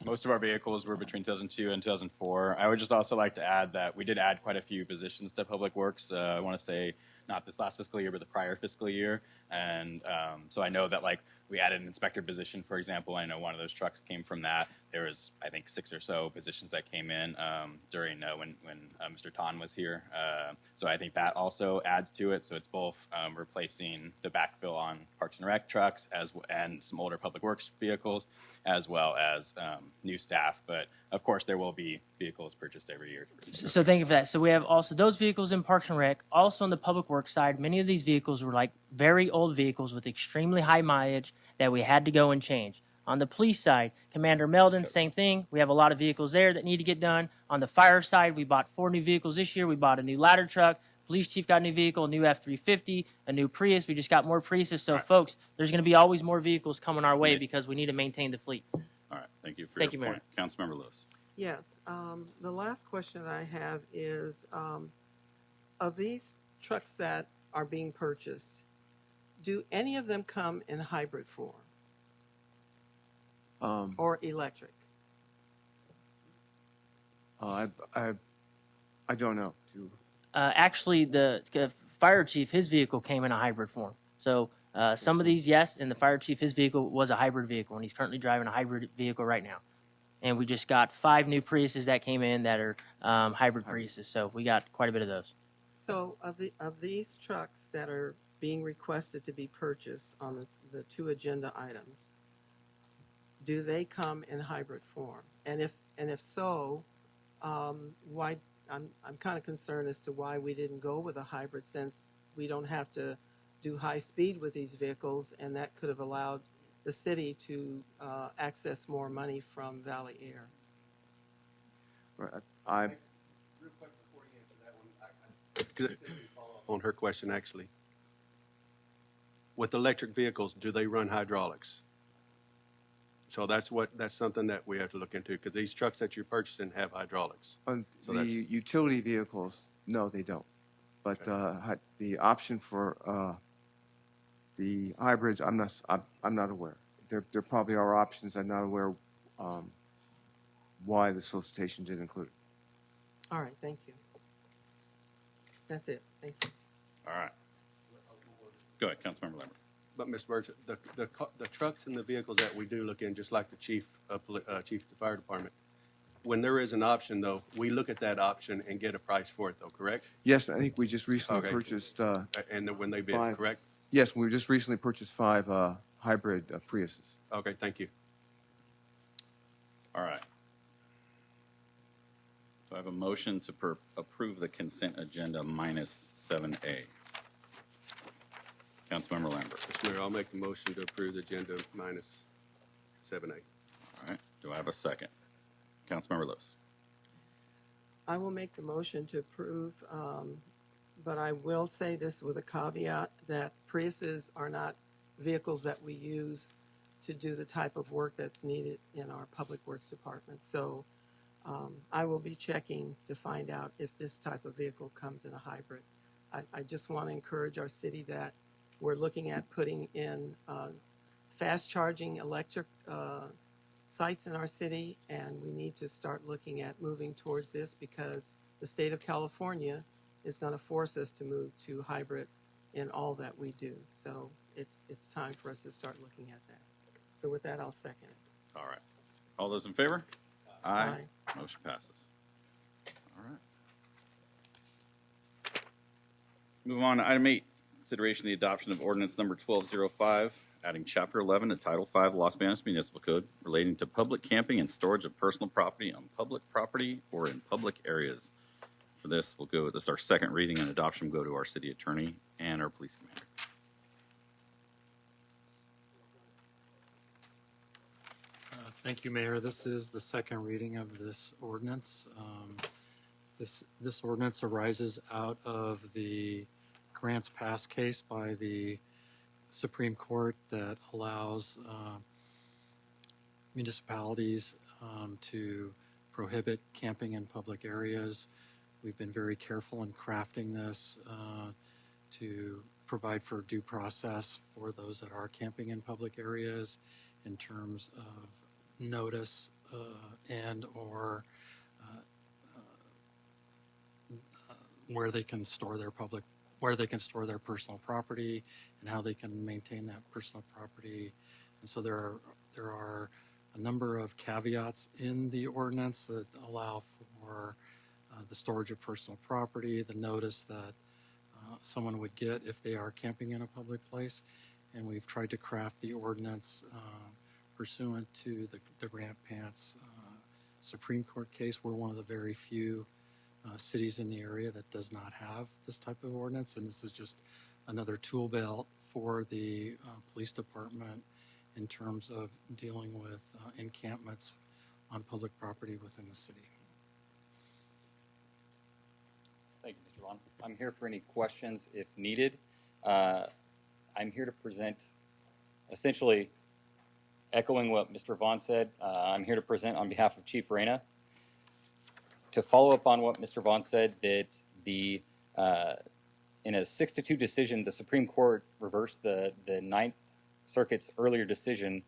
Most of our vehicles were between 2002 and 2004. I would just also like to add that we did add quite a few positions to Public Works. I want to say not this last fiscal year, but the prior fiscal year. And so I know that like we added an inspector position, for example. I know one of those trucks came from that. There was, I think, 6 or so positions that came in during when Mr. Ton was here. So I think that also adds to it. So it's both replacing the backfill on Parks and Rec trucks and some older Public Works vehicles, as well as new staff. But of course, there will be vehicles purchased every year. So thank you for that. So we have also those vehicles in Parks and Rec. Also on the Public Works side, many of these vehicles were like very old vehicles with extremely high mileage that we had to go and change. On the police side, Commander Meldon, same thing. We have a lot of vehicles there that need to get done. On the fire side, we bought 4 new vehicles this year. We bought a new ladder truck. Police chief got a new vehicle, a new F-350, a new Prius. We just got more Priuses. So, folks, there's going to be always more vehicles coming our way because we need to maintain the fleet. All right, thank you for Thank your you, point. Councilmember Lewis. Yes. The last question I have is, of these trucks that are being purchased, do any of them come in hybrid form or electric? I don't know. Actually, the fire chief, his vehicle came in a hybrid form. So some of these, yes, and the fire chief, his vehicle was a hybrid vehicle, and he's currently driving a hybrid vehicle right now. And we just got 5 new Priuses that came in that are hybrid Priuses. So we got quite a bit of those. So of these trucks that are being requested to be purchased on the 2 agenda items, do they come in hybrid form? And if so, why? I'm kind of concerned as to why we didn't go with a hybrid, since we don't have to do high speed with these vehicles, and that could have allowed the city to access more money from Valley Air. Right. I, Real quick before you answer that one, follow up on her question, actually. With electric vehicles, do they run hydraulics? So that's something that we have to look into, because these trucks that you're purchasing have hydraulics. on So the that's- utility vehicles, no, they don't. But the option for the hybrids, I'm not aware. There probably are options. I'm not aware why the solicitation didn't include it. All right, thank you. That's it, thank you. All right. Go ahead, Councilmember Lambert. But, Mr. Burns, the trucks and the vehicles that we do look in, just like the chief of the fire department, when there is an option, though, we look at that option and get a price for it, though, correct? Yes, I think we just recently Okay. purchased. And then when they bid, 5. correct? Yes, we just recently purchased 5 hybrid Priuses. Okay, thank you. All right. Do I have a motion to approve the consent agenda minus 7A? Councilmember Lambert. Mr. Mayor, I'll make the motion to approve the agenda minus 7A. All right. Do I have a second? Councilmember Lewis. I will make the motion to approve, but I will say this with a caveat that Priuses are not vehicles that we use to do the type of work that's needed in our Public Works Department. So I will be checking to find out if this type of vehicle comes in a hybrid. I just want to encourage our city that we're looking at putting in fast charging electric sites in our city, and we need to start looking at moving towards this because the state of California is going to force us to move to hybrid in all that we do. So it's time for us to start looking at that. So with that, I'll second it. All right. All those in favor? Aye. Motion passes. All right. Move on to item 8, consideration of the adoption of ordinance number 1205, adding Chapter 11 to Title 5 Los Banos Municipal Code relating to public camping and storage of personal property on public property or in public areas. For this, this is our second reading, and adoption will go to our city attorney and our police commander. Thank you, Mayor. This is the second reading of this ordinance. This ordinance arises out of the Grants Pass case by the Supreme Court that allows municipalities to prohibit camping in public areas. We've been very careful in crafting this to provide for due process for those that are camping in public areas in terms of notice and or where they can store their personal property and how they can maintain that personal property. And so there are a number of caveats in the ordinance that allow for the storage of personal property, the notice that someone would get if they are camping in a public place. And we've tried to craft the ordinance pursuant to the Grant Pants Supreme Court case. We're one of the very few cities in the area that does not have this type of ordinance, and this is just another tool belt for the police department in terms of dealing with encampments on public property within the city. Thank you, Mr. Vaughn. I'm here for any questions if needed. I'm here to present, essentially echoing what Mr. Vaughn said. I'm here to present on behalf of Chief Reyna. To follow up on what Mr. Vaughn said, that in a 6-2 decision, the Supreme Court reversed the Ninth Circuit's earlier decision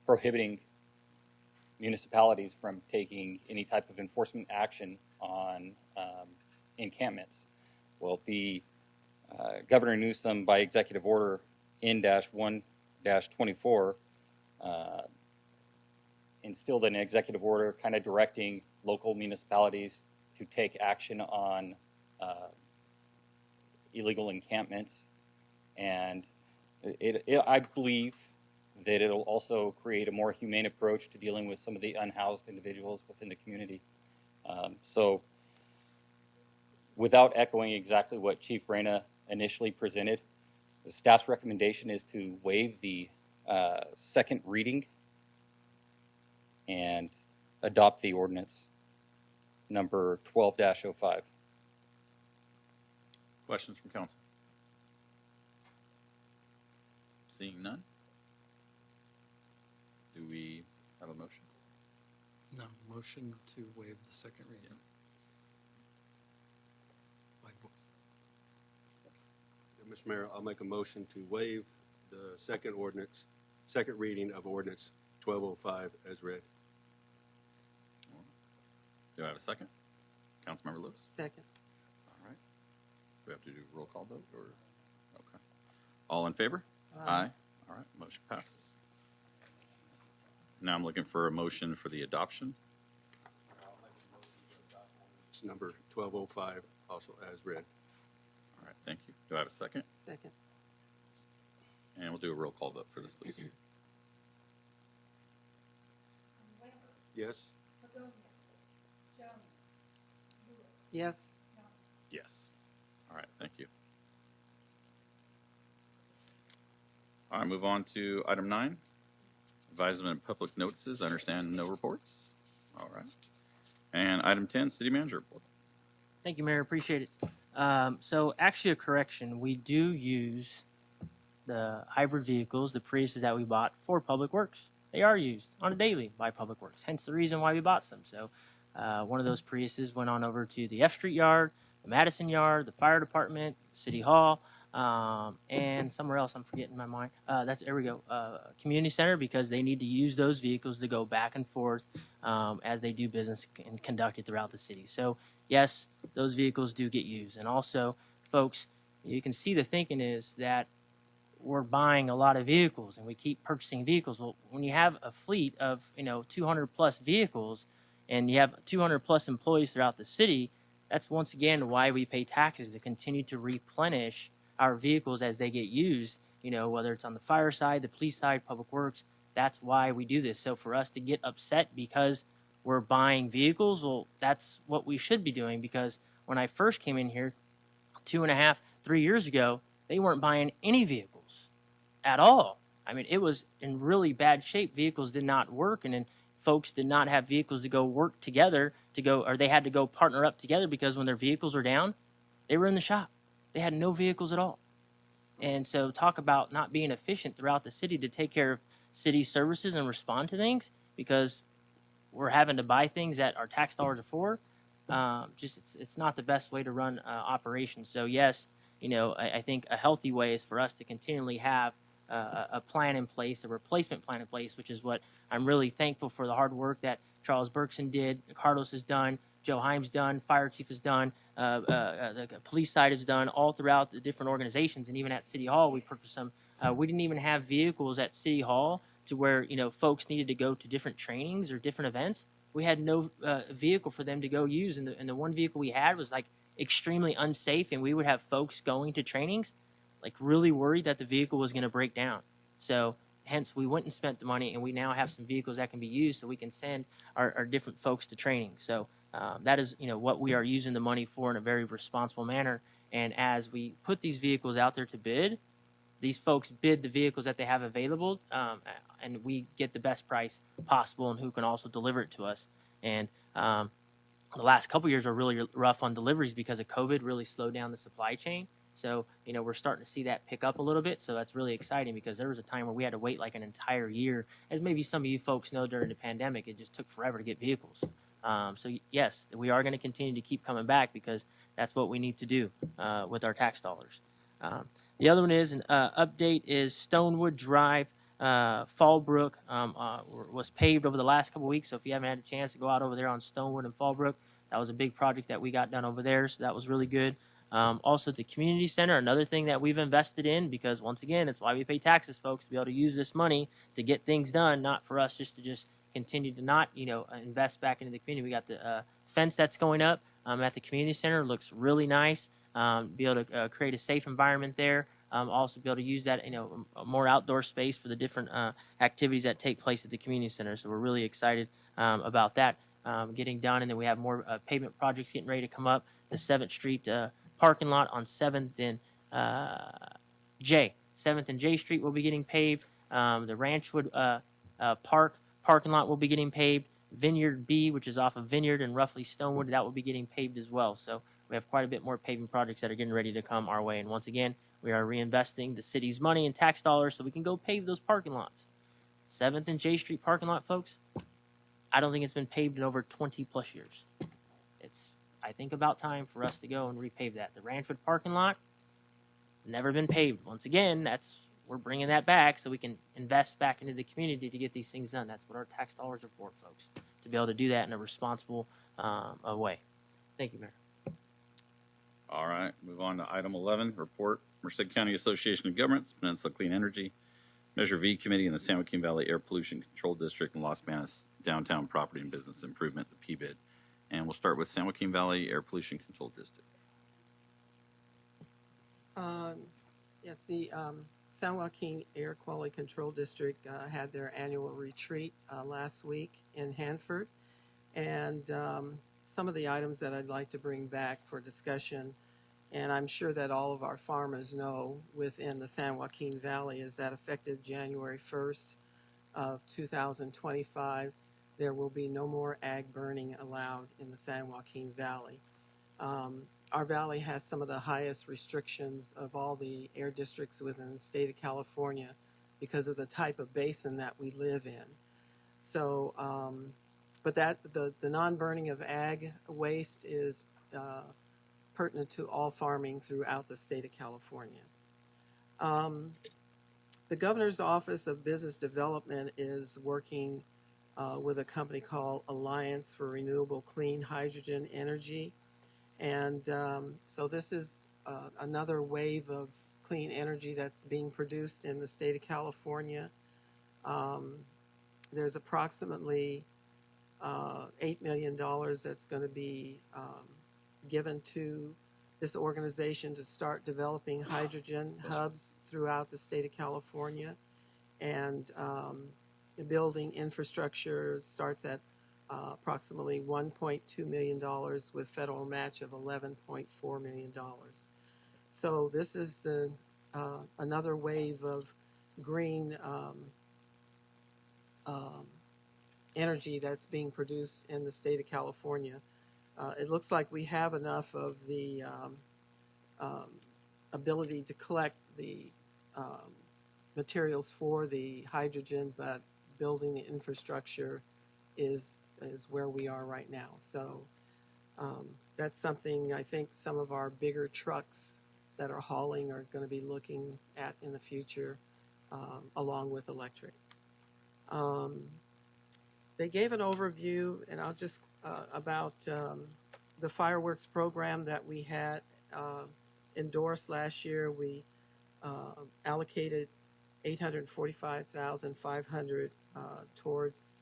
prohibiting municipalities from taking any type of enforcement action on encampments. Well, the Governor Newsom, by executive order N-1-24, instilled an executive order kind of directing local municipalities to take action on illegal encampments. And I believe that it'll also create a more humane approach to dealing with some of the unhoused individuals within the community. So without echoing exactly what Chief Reyna initially presented, the staff's recommendation is to waive the second reading and adopt the ordinance. number 12-05. Questions from council? Seeing none? Do we have a motion? No, motion to waive the second reading. By voice. Mr. Mayor, I'll make a motion to waive the second reading of ordinance 1205 as read. Do I have a second? Councilmember Lewis? Second. All right. Do we have to do roll call vote or? Okay. All in favor? Aye. All right, motion passes. Now I'm looking for a motion for the adoption. It's number 1205, also as read. All right, thank you. Do I have a second? Second. And we'll do a roll call vote for this, please. Yes? Yes. Yes. All right, thank you. All right, move on to item 9, advisement and public notices. I understand no reports. All right. And item 10, city manager report. Thank you, Mayor. Appreciate it. So actually a correction. We do use the hybrid vehicles, the Priuses that we bought for Public Works. They are used on a daily by Public Works, hence the reason why we bought them. So one of those Priuses went on over to the F Street yard, the Madison yard, the fire department, City Hall, and somewhere else I'm forgetting my mind. There we go. Community center, because they need to use those vehicles to go back and forth as they do business and conduct it throughout the city. So yes, those vehicles do get used. And also, folks, you can see the thinking is that we're buying a lot of vehicles and we keep purchasing vehicles. Well, when you have a fleet of 200 plus vehicles and you have 200 plus employees throughout the city, that's once again why we pay taxes, to continue to replenish our vehicles as they get used, whether it's on the fire side, the police side, public works. That's why we do this. So for us to get upset because we're buying vehicles, well, that's what we should be doing, because when I first came in here 2.5, 3 years ago, they weren't buying any vehicles at all. I mean, it was in really bad shape. Vehicles did not work, and then folks did not have vehicles to go work together or they had to go partner up together, because when their vehicles were down, they were in the shop. They had no vehicles at all. And so talk about not being efficient throughout the city to take care of city services and respond to things, because we're having to buy things that our tax dollars are for. It's not the best way to run operations. So yes, I think a healthy way is for us to continually have a plan in place, a replacement plan in place, which is what I'm really thankful for, the hard work that Charles Berkson did, Carlos has done, Joe Himes done, Fire Chief has done, the police side has done, all throughout the different organizations. And even at City Hall, we purchased some. We didn't even have vehicles at City Hall to where folks needed to go to different trainings or different events. We had no vehicle for them to go use, and the one vehicle we had was like extremely unsafe, and we would have folks going to trainings like really worried that the vehicle was going to break down. So hence we went and spent the money, and we now have some vehicles that can be used so we can send our different folks to training. So that is what we are using the money for in a very responsible manner. And as we put these vehicles out there to bid, these folks bid the vehicles that they have available, and we get the best price possible, and who can also deliver it to us. And the last couple years are really rough on deliveries because of COVID, really slowed down the supply chain. So, we're starting to see that pick up a little bit. So that's really exciting, because there was a time where we had to wait like an entire year. As maybe some of you folks know, during the pandemic, it just took forever to get vehicles. So yes, we are going to continue to keep coming back, because that's what we need to do with our tax dollars. The other one is an update is Stonewood Drive, Fallbrook was paved over the last couple of weeks. So if you haven't had a chance to go out over there on Stonewood and Fallbrook, that was a big project that we got done over there. So that was really good. Also, the community center, another thing that we've invested in, because once again, it's why we pay taxes, folks, to be able to use this money to get things done, not for us just to continue to not, invest back into the community. We got the fence that's going up at the community center. It looks really nice. Be able to create a safe environment there. Also be able to use that, more outdoor space for the different activities that take place at the community center. So we're really excited about that getting done. And then we have more pavement projects getting ready to come up. The 7th Street parking lot on 7th and 7th and J Street will be getting paved. The Ranchwood Park parking lot will be getting paved. Vineyard B, which is off of Vineyard and roughly Stonewood, that will be getting paved as well. So we have quite a bit more paving projects that are getting ready to come our way. And once again, we are reinvesting the city's money and tax dollars so we can go pave those parking lots. 7th and J Street parking lot, folks, I don't think it's been paved in over 20 plus years. It's, I think, about time for us to go and repave that. The Ranford parking lot, never been paved. Once again, we're bringing that back so we can invest back into the community to get these things done. That's what our tax dollars are for, folks, to be able to do that in a responsible way. Thank you, Mayor. All right, move on to item 11, report, Merced County Association of Governments, Peninsula Clean Energy, Measure V Committee in the San Joaquin Valley Air Pollution Control District and Los Banos Downtown Property and Business Improvement, the PBID. And we'll start with San Joaquin Valley Air Pollution Control District. Yes, the San Joaquin Air Quality Control District had their annual retreat last week in Hanford. And some of the items that I'd like to bring back for discussion, and I'm sure that all of our farmers know within the San Joaquin Valley, is that effective January 1st of 2025, there will be no more ag burning allowed in the San Joaquin Valley. Our valley has some of the highest restrictions of all the air districts within the state of California because of the type of basin that we live in. So, but the non-burning of ag waste is pertinent to all farming throughout the state of California. The Governor's Office of Business Development is working with a company called Alliance for Renewable Clean Hydrogen Energy. And so this is another wave of clean energy that's being produced in the state of California. There's approximately $8 million that's going to be given to this organization to start developing hydrogen hubs throughout the state of California. And the building infrastructure starts at approximately $1.2 million with federal match of $11.4 million. So this is the another wave of green energy that's being produced in the state of California. It looks like we have enough of the ability to collect the materials for the hydrogen, but building the infrastructure is where we are right now. So that's something I think some of our bigger trucks that are hauling are going to be looking at in the future, along with electric. They gave an overview, and I'll just about the fireworks program that we had endorsed last year. We allocated $845,500 towards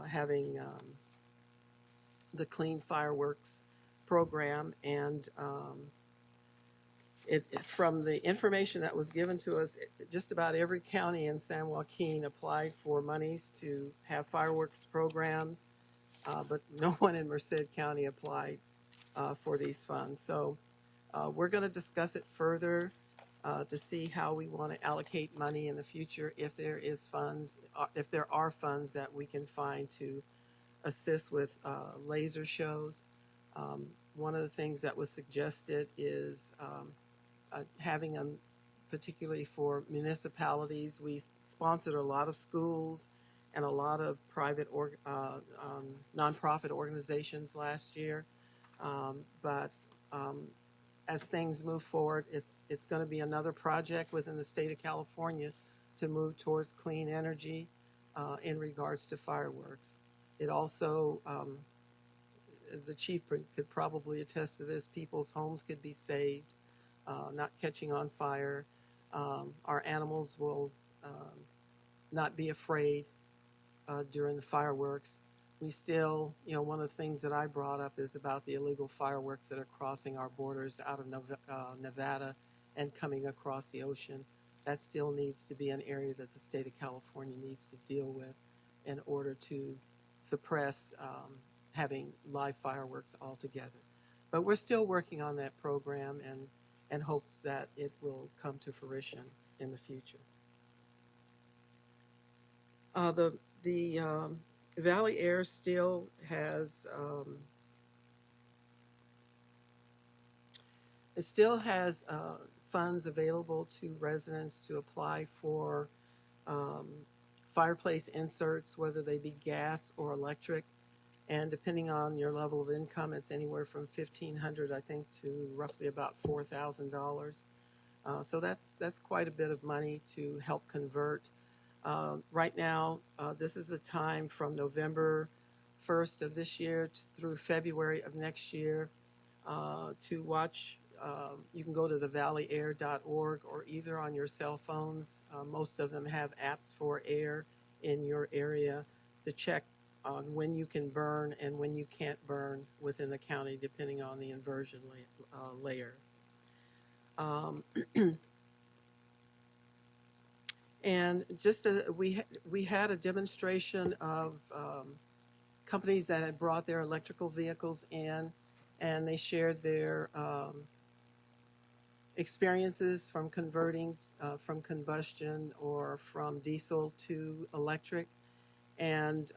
having the clean fireworks program, and from the information that was given to us, just about every county in San Joaquin applied for monies to have fireworks programs, but no one in Merced County applied for these funds. So we're going to discuss it further to see how we want to allocate money in the future, if there is funds, if there are funds that we can find to assist with laser shows. One of the things that was suggested is having them, particularly for municipalities. We sponsored a lot of schools and a lot of private nonprofit organizations last year. But as things move forward, it's going to be another project within the state of California to move towards clean energy in regards to fireworks. It also, as the chief could probably attest to this, people's homes could be saved, not catching on fire. Our animals will not be afraid during the fireworks. We still, one of the things that I brought up is about the illegal fireworks that are crossing our borders out of Nevada and coming across the ocean. That still needs to be an area that the state of California needs to deal with in order to suppress having live fireworks altogether. But we're still working on that program and hope that it will come to fruition in the future. The Valley Air still has funds available to residents to apply for um, fireplace inserts, whether they be gas or electric. And depending on your level of income, it's anywhere from $1,500, I think, to roughly about $4,000. So that's quite a bit of money to help convert. Right now, this is a time from November 1st of this year through February of next year to watch. You can go to thevalleyair.org or either on your cell phones. Most of them have apps for air in your area to check on when you can burn and when you can't burn within the county, depending on the inversion layer. And just we had a demonstration of companies that had brought their electrical vehicles in, and they shared their experiences from converting from combustion or from diesel to electric. And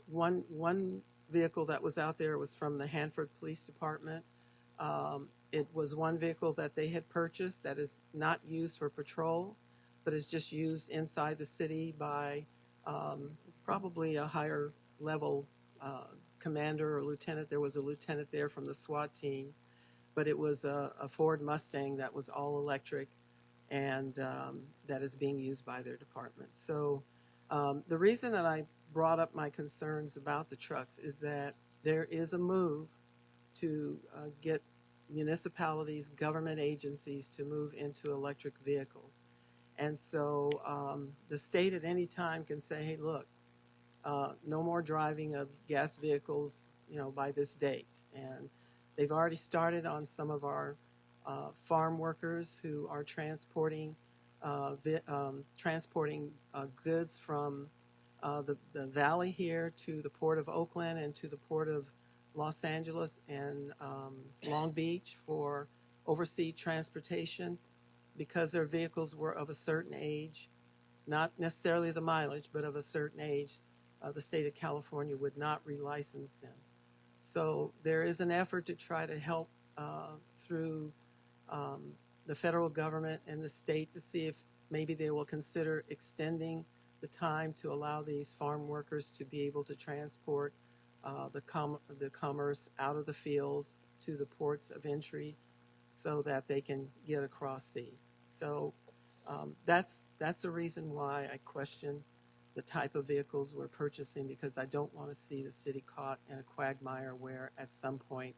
one vehicle that was out there was from the Hanford Police Department. It was one vehicle that they had purchased that is not used for patrol, but is just used inside the city by probably a higher level commander or lieutenant. There was a lieutenant there from the SWAT team, but it was a Ford Mustang that was all electric and that is being used by their department. So the reason that I brought up my concerns about the trucks is that there is a move to get municipalities, government agencies to move into electric vehicles. And so the state at any time can say, hey, look, no more driving of gas vehicles, by this date. And they've already started on some of our farm workers who are transporting goods from the valley here to the port of Oakland and to the port of Los Angeles and Long Beach for overseas transportation because their vehicles were of a certain age, not necessarily the mileage, but of a certain age. The state of California would not relicense them. So there is an effort to try to help through the federal government and the state to see if maybe they will consider extending the time to allow these farm workers to be able to transport the commerce out of the fields to the ports of entry so that they can get across sea. So that's the reason why I question the type of vehicles we're purchasing, because I don't want to see the city caught in a quagmire where at some point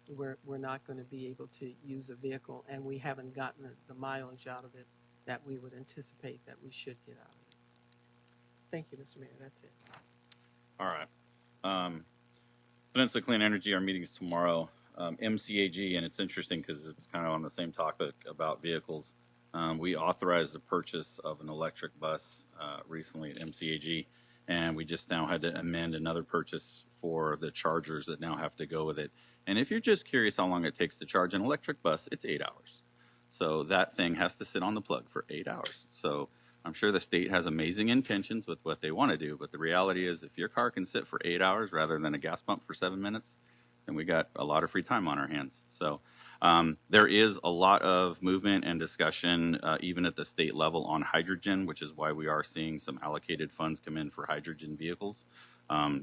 we're not going to be able to use a vehicle and we haven't gotten the mileage out of it that we would anticipate that we should get out of it. Thank you, Mr. Mayor. That's it. All right. Peninsula Clean Energy, our meeting's tomorrow. MCAG, and it's interesting because it's kind of on the same topic about vehicles. We authorized the purchase of an electric bus recently at MCAG, and we just now had to amend another purchase for the chargers that now have to go with it. And if you're just curious how long it takes to charge an electric bus, it's 8 hours. So that thing has to sit on the plug for 8 hours. So I'm sure the state has amazing intentions with what they want to do, but the reality is if your car can sit for 8 hours rather than a gas pump for 7 minutes, then we got a lot of free time on our hands. So there is a lot of movement and discussion, even at the state level, on hydrogen, which is why we are seeing some allocated funds come in for hydrogen vehicles.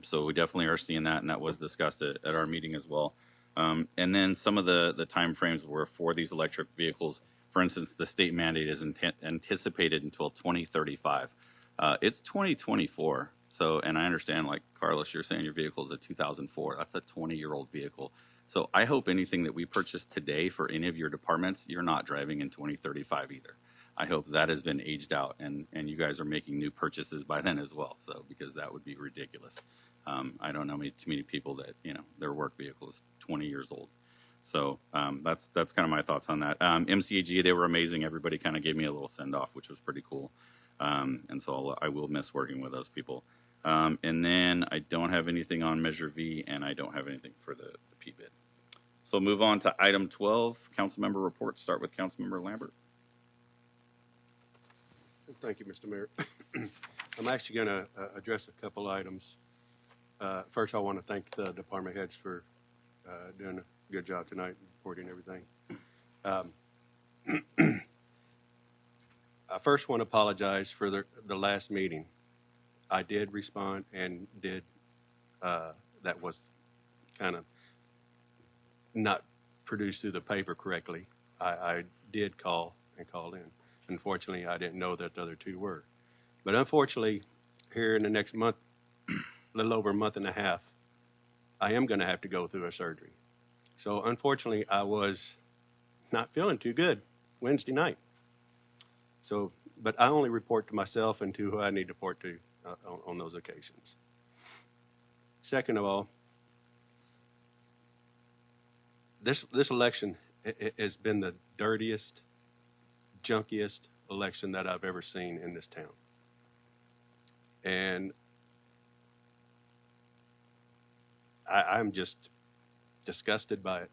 So we definitely are seeing that, and that was discussed at our meeting as well. And then some of the timeframes were for these electric vehicles. For instance, the state mandate is anticipated until 2035. It's 2024. So, and I understand, like Carlos, you're saying your vehicle is a 2004. That's a 20-year-old vehicle. So I hope anything that we purchase today for any of your departments, you're not driving in 2035 either. I hope that has been aged out and you guys are making new purchases by then as well. So, because that would be ridiculous. I don't know too many people that, their work vehicle is 20 years old. So that's kind of my thoughts on that. MCAG, they were amazing. Everybody kind of gave me a little send off, which was pretty cool. And so I will miss working with those people. And then I don't have anything on Measure V, and I don't have anything for the P-bid. So move on to item 12, council member reports. Start with Councilmember Lambert. Thank you, Mr. Mayor. I'm actually going to address a couple items. First, I want to thank the department heads for doing a good job tonight, reporting everything. I first want to apologize for the last meeting. I did respond and did, that was kind of not produced through the paper correctly. I did call and called in. Unfortunately, I didn't know that the other two were. But unfortunately, here in the next month, a little over a month and a half, I am going to have to go through a surgery. So unfortunately, I was not feeling too good Wednesday night. So, but I only report to myself and to who I need to report to on those occasions. Second of all, this election has been the dirtiest, junkiest election that I've ever seen in this town. And I'm just disgusted by it.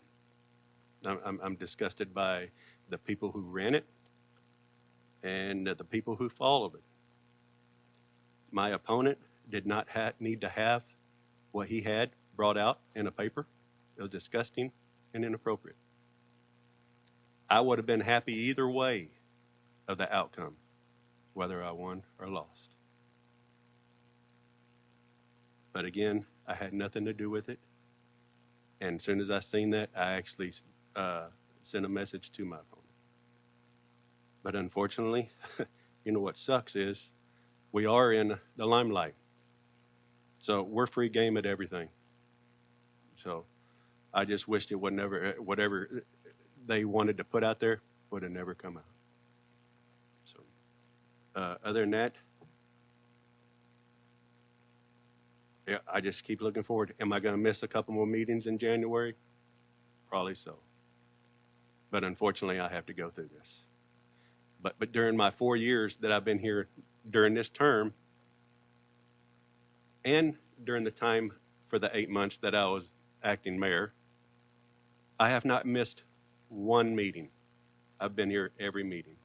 I'm disgusted by the people who ran it and the people who followed it. My opponent did not need to have what he had brought out in a paper. It was disgusting and inappropriate. I would have been happy either way of the outcome, whether I won or lost. But again, I had nothing to do with it. And as soon as I seen that, I actually sent a message to my opponent. But unfortunately, you know what sucks is we are in the limelight. So we're free game at everything. So I just wished it would never, whatever they wanted to put out there would have never come out. So other than that, yeah, I just keep looking forward. Am I going to miss a couple more meetings in January? Probably so. But unfortunately, I have to go through this. But during my 4 years that I've been here during this term, and during the time for the 8 months that I was acting mayor, I have not missed one meeting. I've been here every meeting.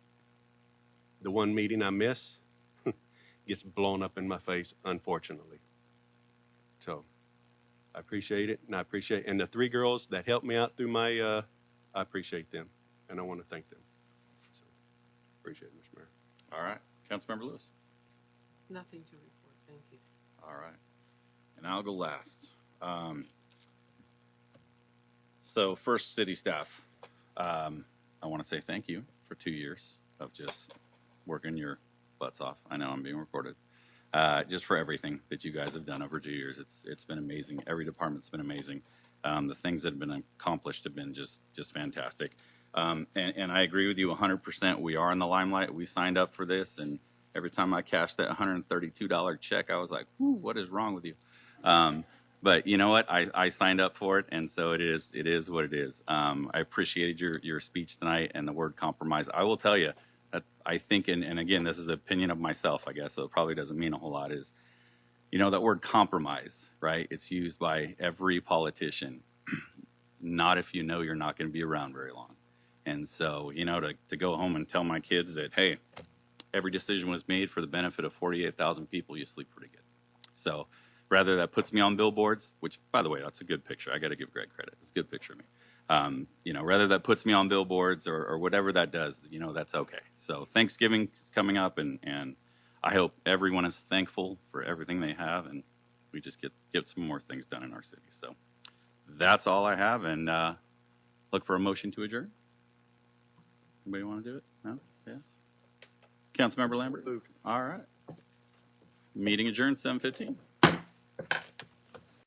The one meeting I miss gets blown up in my face, unfortunately. So I appreciate it, and and the three girls that helped me out through my, I appreciate them, and I want to thank them. So appreciate it, Mr. Mayor. All right. Councilmember Lewis. Nothing to report. Thank you. All right. And I'll go last. So first, city staff, I want to say thank you for 2 years of just working your butts off. I know I'm being recorded. Just for everything that you guys have done over 2 years. It's been amazing. Every department's been amazing. The things that have been accomplished have been just fantastic. And I agree with you 100%. We are in the limelight. We signed up for this, and every time I cashed that $132 check, I was like, "Whew, what is wrong with you?" But you know what? I signed up for it, and so it is what it is. I appreciated your speech tonight and the word compromise. I will tell you that I think, and again, this is the opinion of myself, I guess, so it probably doesn't mean a whole lot, is, you know, that word compromise, right? It's used by every politician. Not if you know you're not going to be around very long. And so, you know, to go home and tell my kids that, hey, every decision was made for the benefit of 48,000 people, you sleep pretty good. So rather that puts me on billboards, which, by the way, that's a good picture. I got to give Greg credit. It's a good picture of me. You know, rather that puts me on billboards or whatever that does, you know, that's okay. So Thanksgiving is coming up, and I hope everyone is thankful for everything they have, and we just get some more things done in our city. So that's all I have, and look for a motion to adjourn. Anybody want to do it? No? Yes? Councilmember Lambert? All right. Meeting adjourned, 7:15.